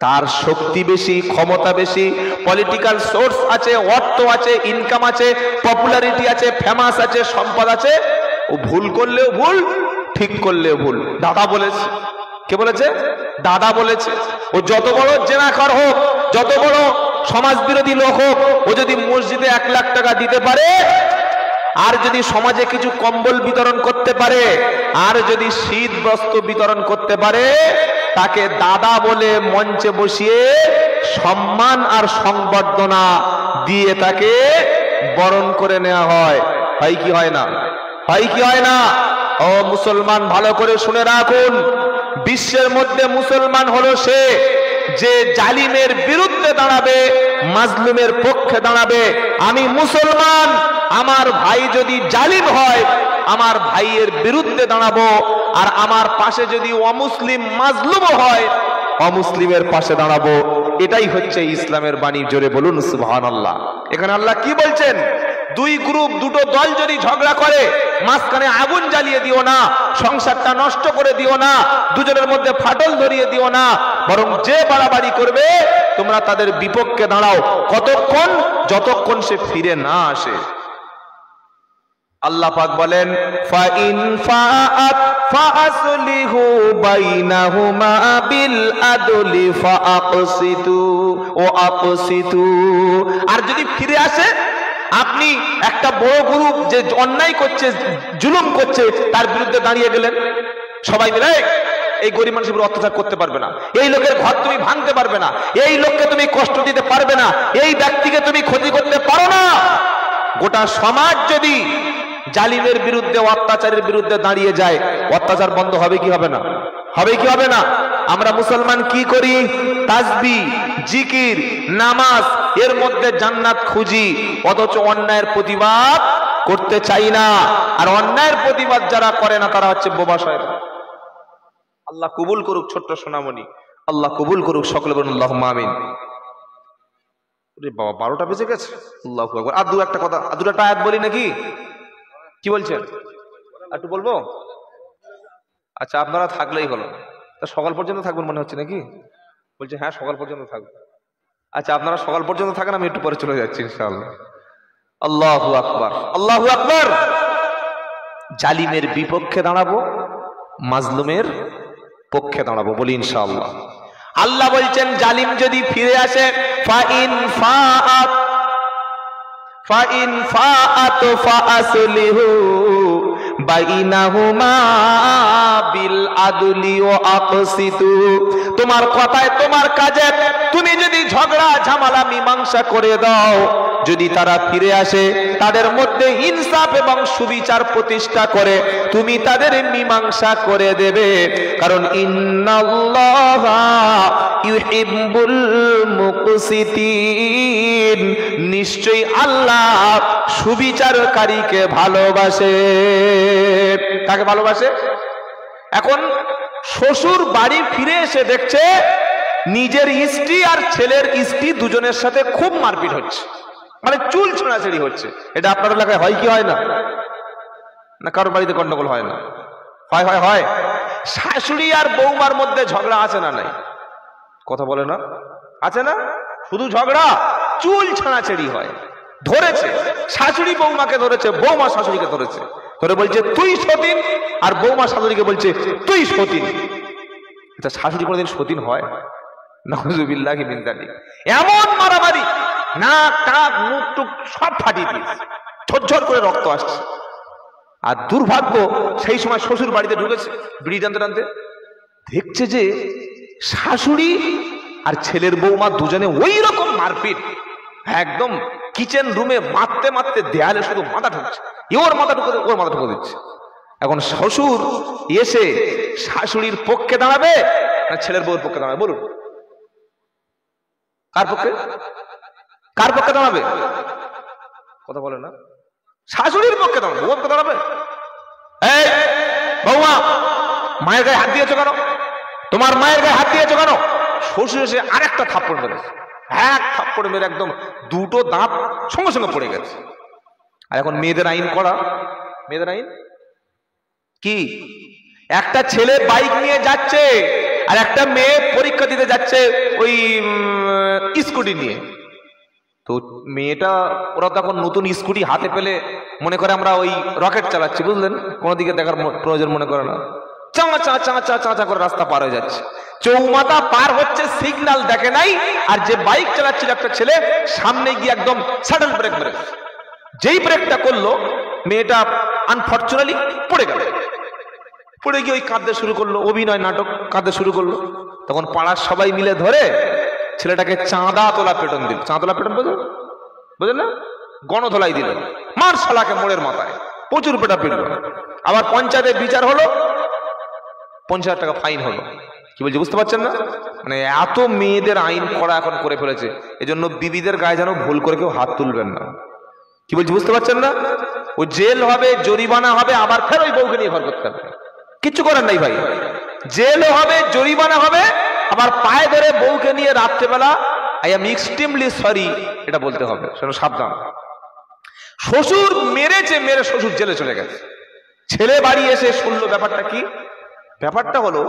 তার শক্তি বেশি, ক্ষমতা বেশি, পলিটিক্যাল সোর্স আছে, অর্থ আছে, ইনকাম আছে, পপুলারিটি আছে, ফেমাস আছে, সম্পদ আছে। ও ভুল করলেও ভুল, ঠিক করলেও ভুল। দাদা বলেছে। কে বলেছে? দাদা বলেছে। ও যত বড় জেনাখর হোক, যত বড় সমাজ বিরোধী লোক হোক, ও যদি মসজিদে 1 লাখ টাকা দিতে পারে, আর যদি সমাজে কিছু কম্বল বিতরণ করতে পারে, আর যদি শীত বস্ত্র বিতরণ করতে পারে, তাকে দাদা বলে মঞ্চে বসিয়ে সম্মান আর সংবর্ধনা দিয়ে তাকে বরণ করে নেওয়া হয়। হয় কি হয় না? হয় কি হয় না? ও মুসলমান, ভালো করে শুনে রাখুন, বিশ্বের মধ্যে মুসলমান হলো সে যে জালিমের বিরুদ্ধে দাঁড়াবে, মাজলুমের পক্ষে দাঁড়াবে। আমি মুসলমান, আমার ভাই যদি জালিম হয়, আমার ভাইয়ের বিরুদ্ধে দাঁড়াবো, আর আমার পাশে যদি অমুসলিম মাজলুম হয়, অমুসলিমের পাশে দাঁড়াবো। এটাই হচ্ছে ইসলামের বাণী। জোরে বলুন সুবহানাল্লাহ। এখানে আল্লাহ কি বলছেন? দুই গ্রুপ, দুটো দল যদি ঝগড়া করে, মাঝখানে আগুন জ্বালিয়ে দিও না, সংসারটা নষ্ট করে দিও না, দুজনের মধ্যে ফাটল ধরিয়ে দিও না, বরং যে বাড়াবাড়ি করবে তোমরা তাদের বিপক্ষে দাঁড়াও। কতক্ষণ? যতক্ষণ সে ফিরে না আসে। আল্লাহ পাক বলেন, ফাইন ফাআত ফাআসলিহু বাইনাহুমা বিল আদলি ফাআকসিতু ও আকসিতু। আর যদি ফিরে আসে, আপনি একটা বড় গ্রুপ যে অন্যায় করছে, জুলুম করছে, তার বিরুদ্ধে দাঁড়িয়ে গেলেন, সবাই মিলে এই গরিব মানুষের উপর অত্যাচার করতে পারবে না, এই লোকের ঘর তুমি ভাঙতে পারবে না, এই লোককে তুমি কষ্ট দিতে পারবে না, এই ব্যক্তিকে তুমি ক্ষতি করতে পারো না। গোটা সমাজ যদি জালিমের বিরুদ্ধে, অত্যাচারের বিরুদ্ধে দাঁড়িয়ে যায়, অত্যাচার বন্ধ হবে কি হবে না? হবে কি হবে না? আমরা মুসলমান কি করি? তাসবিহ, জিকির, নামাজ, এর মধ্যে জান্নাত খুঁজি, অথচ অন্যায়ের প্রতিবাদ করতে চাই না। আর অন্যায়ের প্রতিবাদ যারা করে না, তারা হচ্ছে বোবা শয়তান। আল্লাহ কবুল করুক ছোট্ট সোনামণি, আল্লাহ কবুল করুক। সকলে বলুন আল্লাহুম্মা আমিন। বাবা 12টা বেজে গেছে। আল্লাহু আকবার। আর একটা কথা, একটা আয়াত বলি নাকি? কি বলছেন? একটু বলবো? আচ্ছা, আপনারা থাকলেই হলো। তা সকাল পর্যন্ত থাকবেন মনে হচ্ছে নাকি? বলছে হ্যাঁ, সকাল পর্যন্ত থাকবো। আচ্ছা, আপনারা সকাল পর্যন্ত থাকেন, আমি একটু পরে চলে যাচ্ছি ইনশাআল্লাহ। আল্লাহু আকবার, আল্লাহু আকবার। জালিমের বিপক্ষে দাঁড়াবো, মাজলুমের পক্ষে দাঁড়াবো, বলি ইনশাআল্লাহ। আল্লাহ বলছেন, জালিম যদি ফিরে আসে, ফাইন ফাআত ফাআসলিহু বাইনাহুমা বিল আদলি ওয়া আকসিতু। তোমার কথায়, তোমার কাজে তুমি যদি ঝগড়া ঝামেলা মীমাংসা করে দাও, যদি তারা ফিরে আসে, তাদের মধ্যে ইনসাফ এবং সুবিচার প্রতিষ্ঠা করে তুমি তাদের মীমাংসা করে দেবে। কারণ ইন্নাল্লাহা ইউহিব্বুল মুকসিতিন, নিশ্চয়ই আল্লাহ সুবিচারকারীকে ভালোবাসে। কাকে ভালোবাসে? এখন শ্বশুর বাড়ি ফিরে এসে দেখছে নিজের স্ত্রী আর ছেলের স্ত্রী দুজনের সাথে খুব মারপিট হচ্ছে, মানে চুল ছোঁড়াছড়ি হচ্ছে। এটা আপনার এলাকায় হয় কি হয় না? না কারোর বাড়িতে গন্ডগোল হয় না? হয় হয় হয়। শাশুড়ি আর বৌমার মধ্যে ঝগড়া আছে না নাই? কথা বলে না? আছে না? শুধু ঝগড়া, চুল ছাড়াছাড়ি হয়। ধরেছে, শাশুড়ি বৌমাকে ধরেছে, বৌমা শাশুড়িকে ধরেছে, ধরে বলছে তুই সতীন, আর বৌমা শাশুড়িকে বলছে তুই সতীন। এটা শাশুড়ি কোনোদিন সতীন হয়? নাউযুবিল্লাহি মিন যালিক। এমন মারামারি, নাক টাক মুখ টুক সব ফাটিয়ে দিয়েছে, ঝরঝর করে রক্ত আসছে। আর দুর্ভাগ্য, সেই সময় শ্বশুর বাড়িতে ঢুকেছে বিড়ি টানতে টানতে, দেখছে যে শাশুড়ি আর ছেলের বৌমা দুজনে ওই রকম মারপিট, একদম কিচেন রুমে মারতে মারতে দেয়ালে শুধু মাথা ঢুকছে, ওর মাথা ঢুকে ওর মাথা ঢুকে দিচ্ছে। এখন শ্বশুর এসে শাশুড়ির পক্ষে দাঁড়াবে না ছেলের বউর পক্ষে দাঁড়াবে? বলুন, কার পক্ষে? কার পক্ষে দাঁড়াবে? কথা বলে না? শাশুড়ির পক্ষে দাঁড়াবে, বউর পক্ষে দাঁড়াবে? এই বৌমা, মায়ের গায়ে হাত দিয়েছো কেন? তোমার মায়ের গায়ে হাত দিয়েছো কেন? শ্বশুর এসে আরেকটা থাপ্পড় মেরেছে, এক থাপ্পড় মেরে একদম দুটো দাঁত সঙ্গে সঙ্গে পড়ে গেছে। আর এখন মেয়েদের আইন করা, মেয়েদের আইন কি, একটা ছেলে বাইক নিয়ে যাচ্ছে আর একটা মেয়ে পরীক্ষা দিতে যাচ্ছে ওই স্কুটি নিয়ে। তো মেয়েটা, ওরা তখন নতুন স্কুটি হাতে পেলে মনে করে আমরা ওই রকেট চালাচ্ছি, বুঝলেন, কোনো দিকে দেখার প্রয়োজন মনে করে না, চাঁচা চাঁচা চাঁচা করে রাস্তা পার হয়ে যাচ্ছে। চৌমাথা পার হচ্ছে, সিগন্যাল দেখে নাই, আর যে বাইক চালাচ্ছিল একটা ছেলে সামনে গিয়ে একদম সাডেন ব্রেক মেরেছে। যেই ব্রেকটা করলো মেয়েটা আনফরচুনেটলি পড়ে গেল, পড়ে গিয়ে ওই কাঁদতে শুরু করলো, অভিনয় নাটক কাঁদতে শুরু করলো। তখন পাড়ার সবাই মিলে ধরে ছেলেটাকে চাঁদা তোলা পেটন দিল। চাঁদা তোলা পেটন বোঝেন, বোঝেন না? গণধোলাই দিল, মার শালাকে মোড়ের মাথায়, প্রচুর পেটা পিটল। আবার পঞ্চায়েতের বিচার হলো, 50,000 টাকা ফাইন হলো। কি বলছি বুঝতে পারছেন না? মানে এত মেয়েদের আইন করা এখন করে ফেলেছে, এজন্য বিবিদের গায়ে যেন ভুল করে কেউ হাত তুলবেন না। কি বলছি বুঝতে পারছেন না? ও জেল হবে, জরিমানা হবে, আবার ফের ওই বউকে নিয়ে ঘর করতে হবে, কিচ্ছু করার নাই ভাই। জেলও হবে, জরিমানা হবে, আবার পায়ে ধরে বউকে নিয়ে রাত্রেবেলা আই এম এক্সট্রিমলি সরি এটা বলতে হবে, সেটা সাবধান। শ্বশুর মেরেছে, মেরে শ্বশুর জেলে চলে গেছে, ছেলে বাড়ি এসে শুনলো ব্যাপারটা কি। ব্যাপারটা হলো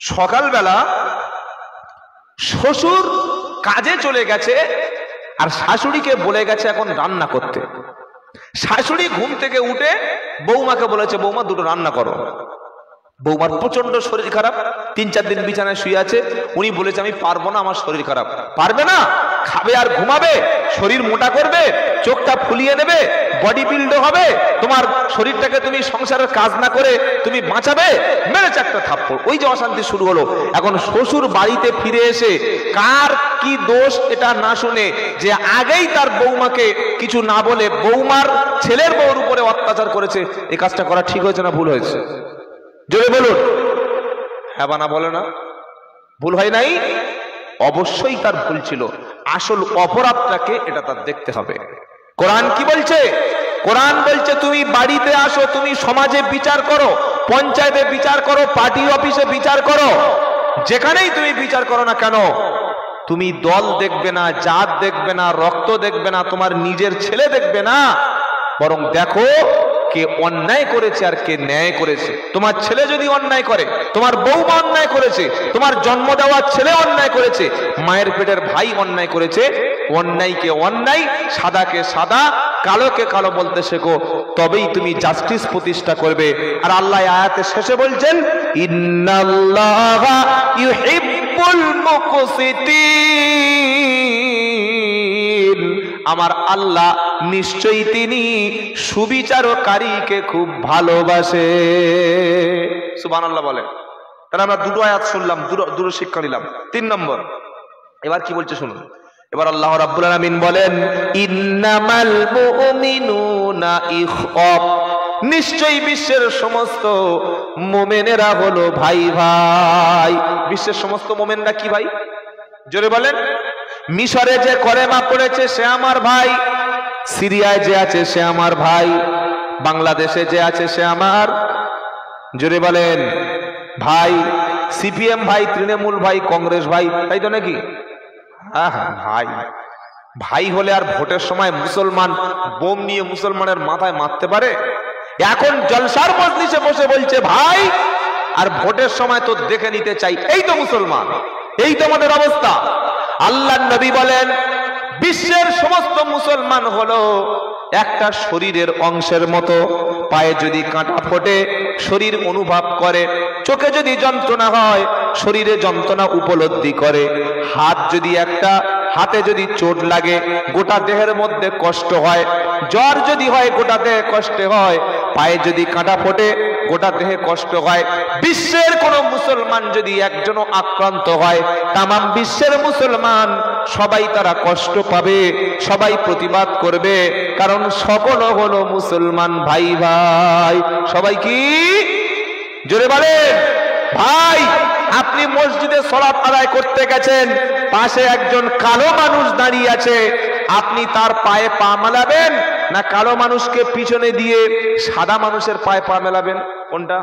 সকালবেলা শ্বশুর কাজে চলে গেছে আর শাশুড়িকে বলে গেছে এখন রান্না করতে। শাশুড়ি ঘুম থেকে উঠে বৌমাকে বলেছে, বৌমা দুটো রান্না করো। বৌমার প্রচন্ড শরীর খারাপ, 3-4 দিন বিছানায় শুয়ে আছে। উনি বলেছে আমি পারবো না, আমার শরীর খারাপ। পারবে না, খাবে আর ঘুমাবে, শরীর মোটা করবে, চোখটা ফুলিয়ে নেবে, বডি বিল্ড হবে, তোমার শরীরটাকে তুমি সংসারের কাজ না করে তুমি বাঁচাবে। মেরেছে একটা থাপ্পড়। ওই যে অশান্তি শুরু হলো। এখন শ্বশুর বাড়িতে ফিরে এসে কার কি দোষ এটা না শুনে, যে আগেই তার বৌমাকে কিছু না বলে বৌমার ছেলের বউর উপরে অত্যাচার করেছে, এই কাজটা করা ঠিক হয়েছে না ভুল হয়েছে? জোরে বলুন, হ্যাঁ বা না বলে না? ভুল হয় নাই? অবশ্যই তার ভুল ছিল। আসল অপরাধটাকে এটা তার দেখতে হবে। কোরআন কি বলছে? কোরআন বলছে তুমি বাড়িতে আসো, তুমি সমাজে বিচার করো, পঞ্চায়েতে বিচার করো, পার্টি অফিসে বিচার করো, যেখানেই তুমি বিচার করো না কেন, তুমি দল দেখবে না, জাত দেখবে না, রক্ত দেখবে না, তোমার নিজের ছেলে দেখবে না, বরং দেখো কে অন্যায় করেছে আর কে ন্যায় করেছে। তোমার ছেলে যদি অন্যায় করে, তোমার বউমা অন্যায় করেছে, তোমার জন্ম দেওয়া ছেলে অন্যায় করেছে, মায়ের পেটের ভাই অন্যায় করেছে, অন্যায়কে অন্যায়, সাদাকে সাদা, কালোকে কালো বলতে শেখো, তবেই তুমি জাস্টিস প্রতিষ্ঠা করবে। আর আল্লাহ আয়াতে শেষে বলছেন ইন্নাল্লাহা ইউহিব্বুল মুকসিতিন, আমার আল্লাহ নিশ্চয়ই তিনি সুবিচারকারীকে খুব ভালোবাসে। সুবহানাল্লাহ বলে। তাহলে আমরা দুটো আয়াত শুনলাম, দুটো শিক্ষা নিলাম। 3 নম্বর, এবার কি বলছে শুনুন। এবার আল্লাহ রাব্বুল আলামিন বলেন ইন্নামাল মুমিনুনা ইখওয়া, নিশ্চয়ই বিশ্বের সমস্ত মুমিনেরা হলো ভাই ভাই। বিশ্বের সমস্ত মুমিনরা কি ভাই? জোরে বলেন। মিশরে যে কলেমা পড়েছে সে আমার ভাই, সিরিয়ায় যে আছে সে আমার ভাই, বাংলাদেশে যে আছে সে আমার, জোরে বলেন, ভাই। সিপিএম ভাই, তৃণমূল ভাই, কংগ্রেস ভাই, তাই তো নাকি? হ্যাঁ হ্যাঁ ভাই। ভাই হলে আর ভোটের সময় মুসলমান বোম নিয়ে মুসলমানের মাথায় মারতে পারে? এখন জলসার মজলিসে বসে বলছে ভাই, আর ভোটের সময় তো দেখে নিতে চাই, এই তো মুসলমান, এই তো আমাদের অবস্থা। আল্লাহর নবী বলেন বিশ্বের সমস্ত মুসলমান হলো একটা শরীরের অংশের মতো। পায়ে যদি কাঁটা ফোটে শরীর অনুভব করে, চোখে যদি যন্ত্রণা হয় শরীরে যন্ত্রণা উপলব্ধি করে, হাত যদি একটা, হাতে যদি চোট লাগে গোটা দেহের মধ্যে কষ্ট হয়, জ্বর যদি হয় গোটা দেহে কষ্ট হয়, পায়ে যদি কাঁটা ফোটে গোটা দেহে কষ্ট হয়। বিশ্বের কোন মুসলমান যদি একজনও আক্রান্ত হয়, তামাম বিশ্বের মুসলমান সবাই তারা কষ্ট পাবে, সবাই প্রতিবাদ করবে, কারণ সকল হলো মুসলমান ভাই ভাই। সবাই কি? জোরে বলেন ভাই। আপনি মসজিদে সালাত আদায় করতে গেছেন, পাশে একজন কালো মানুষ দাঁড়িয়ে আছে, আপনি তার পায়ে পা মেলাবেন না কালো মানুষকে পিছনে দিয়ে সাদা মানুষের পায়ে পা মেলাবেন? কোনটা?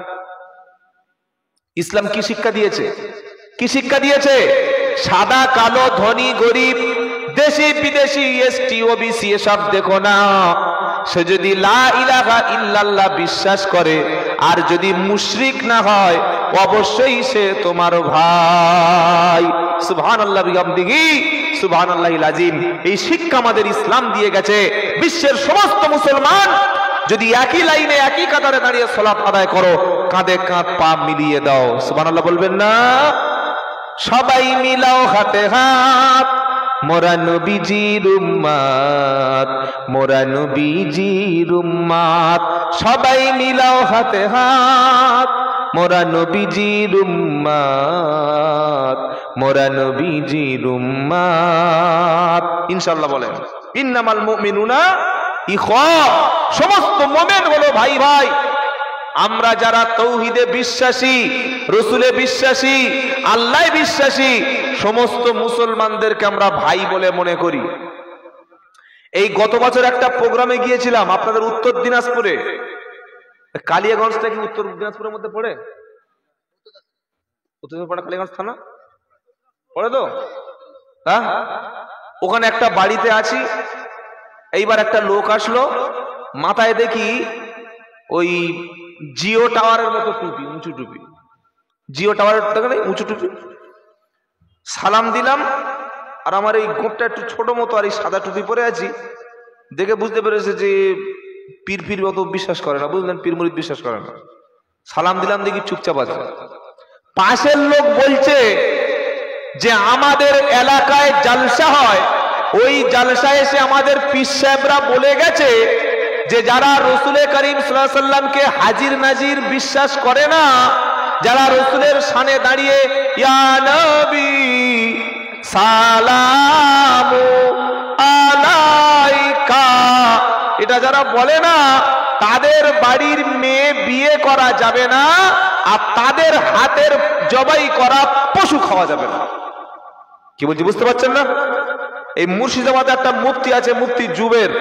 ইসলাম কি শিক্ষা দিয়েছে? কি শিক্ষা দিয়েছে? সাদা কালো, ধনী গরিব, দেশি বিদেশি, এসটি ওবিসি এসব দেখো না। সে যদি লা ইলাহা ইল্লাল্লাহ বিশ্বাস করে আর যদি মুশরিক না হয়, অবশ্যই সে তোমার ভাই। সুবহানাল্লাহ বিহামদিহি সুবহানাল্লাহিল আযীম। এই শিক্ষা আমাদের ইসলাম দিয়ে গেছে। বিশ্বের সমস্ত মুসলমান যদি একই লাইনে একই কাতারে দাঁড়িয়ে সালাত আদায় করো, কাঁধে কাঁধ পা মিলিয়ে দাও, সুবহানাল্লাহ বলবেন না? সবাই মিলাও হাতে হাত, মোরা নবীজির উম্মত, মোরা নবীজির উম্মত। সবাই মিলাও হাতে হাত, মোরা নবীজির উম্মত, মোরা নবীজির উম্মত। ইনশাআল্লাহ বলেন ইন্নামাল মুমিনুনা ইখওয়া। সমস্ত মুমিন হলো ভাই ভাই। আমরা যারা তৌহিদে বিশ্বাসী, রসুলে বিশ্বাসী, আল্লাহ বিশ্বাসী, সমস্ত মুসলমানদেরকে আমরা ভাই বলে মনে করি। এই গত বছর একটা প্রোগ্রামে গিয়েছিলাম আপনাদের উত্তর দিনাজপুরে। কালিয়াগঞ্জটা কি উত্তর দিনাজপুরের মধ্যে পড়ে? উত্তর দিনাজপুর কালিয়াগঞ্জ থানা পড়ে তো? হ্যাঁ, ওখানে একটা বাড়িতে আছি। এইবার একটা লোক আসলো, মাথায় দেখি ওই জিও টাওয়ারের মতো টুপি, উঁচু টুপি, জিও টাওয়ারের উঁচু টুপি। সালাম দিলাম, আর আমার এই গোপটা একটু ছোট মতো, আর এই সাদা টুপি পরে আছি। দেখে বুঝতে পেরেছে যে পীর ফির অত বিশ্বাস করে না, বুঝলেন? পীর মুরিদ বিশ্বাস করে না। সালাম দিলাম, দেখি চুপচাপ আছে। পাশের লোক বলছে যে আমাদের এলাকায় জালসা হয়, ওই জালসায় এসে আমাদের পীর সাহেবরা বলে গেছে যে যারা রসুলের করিম সাল্লাল্লাহু আলাইহি সাল্লামকে হাজির নাজির বিশ্বাস করে না, যারা রসুলের সামনে দাঁড়িয়ে ইয়া নবী সালামু আলাইকা এটা যারা বলে না, তাদের বাড়ির মেয়ে বিয়ে করা যাবে না, আর তাদের হাতের জবাই করা পশু খাওয়া যাবে না। কি বলছি বুঝতে পারছেন না? এই মুর্শিদাবাদে একটা মুফতি আছে, মুফতি জুবের।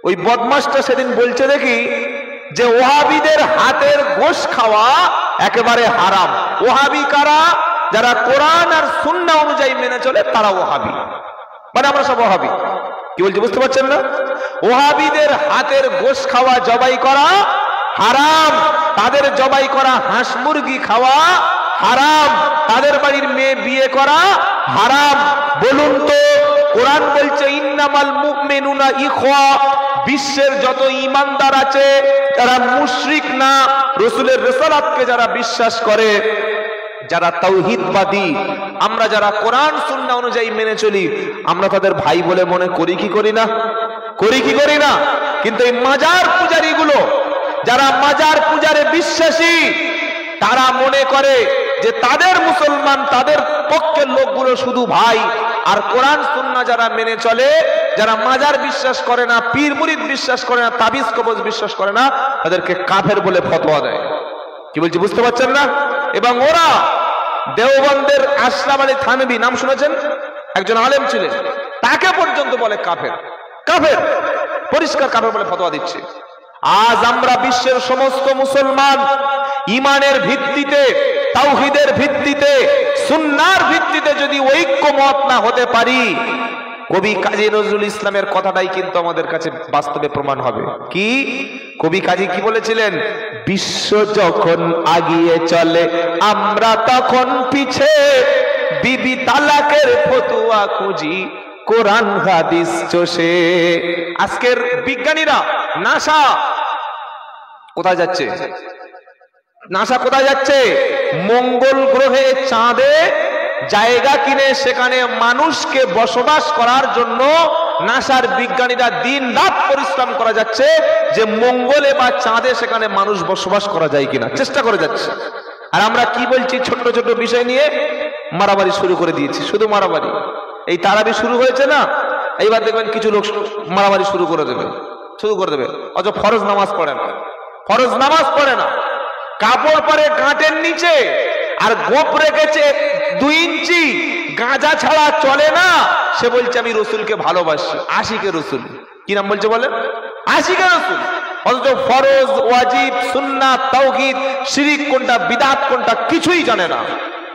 ওই বদমাসটা সেদিন বলছে দেখি যে ওহাবিদের হাতের গোশত খাওয়া একেবারে হারাম। ওহাবি কারা? যারা কোরআন আর সুন্নাহ অনুযায়ী মেনে চলে তারা ওহাবি, মানে আমরা সব ওহাবি। কি বলছি বুঝতে পারছেন না? ওহাবিদের হাতের গোশত খাওয়া, জবাই করা হারাম। তাদের জবাই করা হাঁস মুরগি খাওয়া হারাম। তাদের বাড়ির মেয়ে বিয়ে করা হারাম। বলুন তো, কোরআন বলছে ইন্নামাল মুমিনুনা ইখওয়া। বিশ্বের যত ঈমানদার আছে তারা মুশরিক না, রাসূলের রিসালাতকে যারা বিশ্বাস করে, যারা তাওহীদবাদী, আমরা যারা কোরআন সুন্নাহ অনুযায়ী মেনে চলি, আমরা তাদের ভাই বলে মনে করি কি করি না? করি কি করি না? কিন্তু এই মাজার পূজারীগুলো, যারা মাজার পূজারে বিশ্বাসী, তারা মনে করে যে তাদের মুসলমান, তাদের পক্ষের লোকগুলো শুধু ভাই। আর কোরআন সুন্নাহ যারা মেনে চলে, যারা মাজার বিশ্বাস করে না, পীর মুরিদ বিশ্বাস করে না, তাবিজ কবজ বিশ্বাস করে না, তাদেরকে কাফের বলে ফতোয়া দেয়। কি বলছি বুঝতে পারছেন না? এবং ওরা দেওবন্দের আশরাফ আলী থানভী নাম শুনেছেন? একজন আলেম ছিলেন, তাকে পর্যন্ত বলে কাফের। কাফের, পরিষ্কার কাফের বলে ফতোয়া দিচ্ছে। আজ আমরা বিশ্বের সমস্ত মুসলমান ইমানের ভিত্তিতে, তাওহীদের ভিত্তিতে, সুন্নাহর ভিত্তিতে যদি ঐক্যমত না হতে পারি, কবি কাজী নজরুল ইসলামের কথাটাই কিন্তু আমাদের কাছে বাস্তবে প্রমাণ হবে। কি কবি কাজী কি বলেছিলেন? বিশ্ব যখন আগিয়ে চলে আমরা তখন পিছে, বিবি তালাকের ফতোয়া খুঁজি কোরআন হাদিস চষে। আজকের বিজ্ঞানীরা, নাসা কোথায় যাচ্ছে? নাসা কোথায় যাচ্ছে? মঙ্গল গ্রহে, চাঁদে জায়গা কিনে সেখানে মানুষকে বসবাস করার জন্য নাসার বিজ্ঞানীরা দিন রাত পরিশ্রম করা যাচ্ছে যে মঙ্গলে বা চাঁদে সেখানে মানুষ বসবাস করা যায় কিনা, চেষ্টা করে যাচ্ছে। আর আমরা কি বলছি? ছোট ছোট বিষয় নিয়ে মারামারি শুরু করে দিয়েছি, শুধু মারামারি। এই তারাবি শুরু হয়েছে না, এইবার দেখবেন কিছু লোক মারামারি শুরু করে দেবে, শুরু করে দেবে। অথচ ফরজ নামাজ পড়ে না, ফরজ নামাজ পড়ে না, কাপড় পরে গাঁটের নিচে, আর গোপ রেখেছে 2 ইঞ্চি, গাঁজা ছাড়া চলে না। সে বলছে আমি রসুলকে ভালোবাসি, আশিকে রসুল। কি নাম বলছে বলেন? আশিকে রসুল। অথচ ফরজ, ওয়াজিব, সুন্নাত, তাওহীদ, শিরিক কোনটা, বিদআত কোনটা কিছুই জানে না।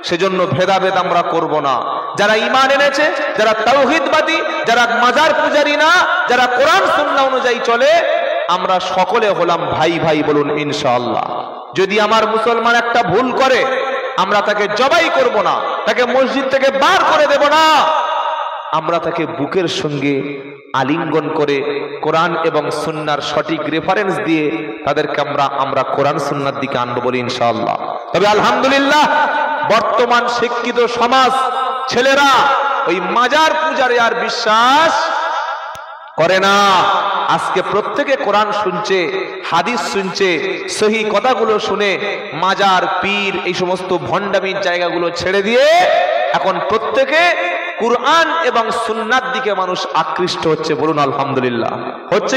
সেজন্য ভেদাভেদ আমরা করব না। যারা ঈমান এনেছে, যারা তাওহীদবাদী, যারা মাজার পূজারী না, যারা কোরআন সুন্নাহ অনুযায়ী চলে, আমরা সকলে হলাম ভাই ভাই, বলুন ইনশাআল্লাহ। যদি আমার মুসলমান একটা ভুল করে, আমরা তাকে জবাই করব না, তাকে মসজিদ থেকে বার করে দেব না, আমরা তাকে বুকের সঙ্গে আলিঙ্গন করে কোরআন এবং সুন্নাহর সঠিক রেফারেন্স দিয়ে তাদেরকে আমরা কোরআন সুন্নাহর দিকে আনবো, বলি ইনশাআল্লাহ। তবে আলহামদুলিল্লাহ, বর্তমান শিক্ষিত সমাজ ছেলেরা ওই মাজার পূজারে আর বিশ্বাস করে না। আজকে প্রত্যেকে কোরআন শুনছে, হাদিস শুনছে, সহি কথাগুলো শুনে মাজার, পীর, এই সমস্ত ভণ্ডামির জায়গাগুলো ছেড়ে দিয়ে এখন প্রত্যেকে কোরআন এবং সুন্নাহর দিকে মানুষ আকৃষ্ট হচ্ছে, বলুন আলহামদুলিল্লাহ। হচ্ছে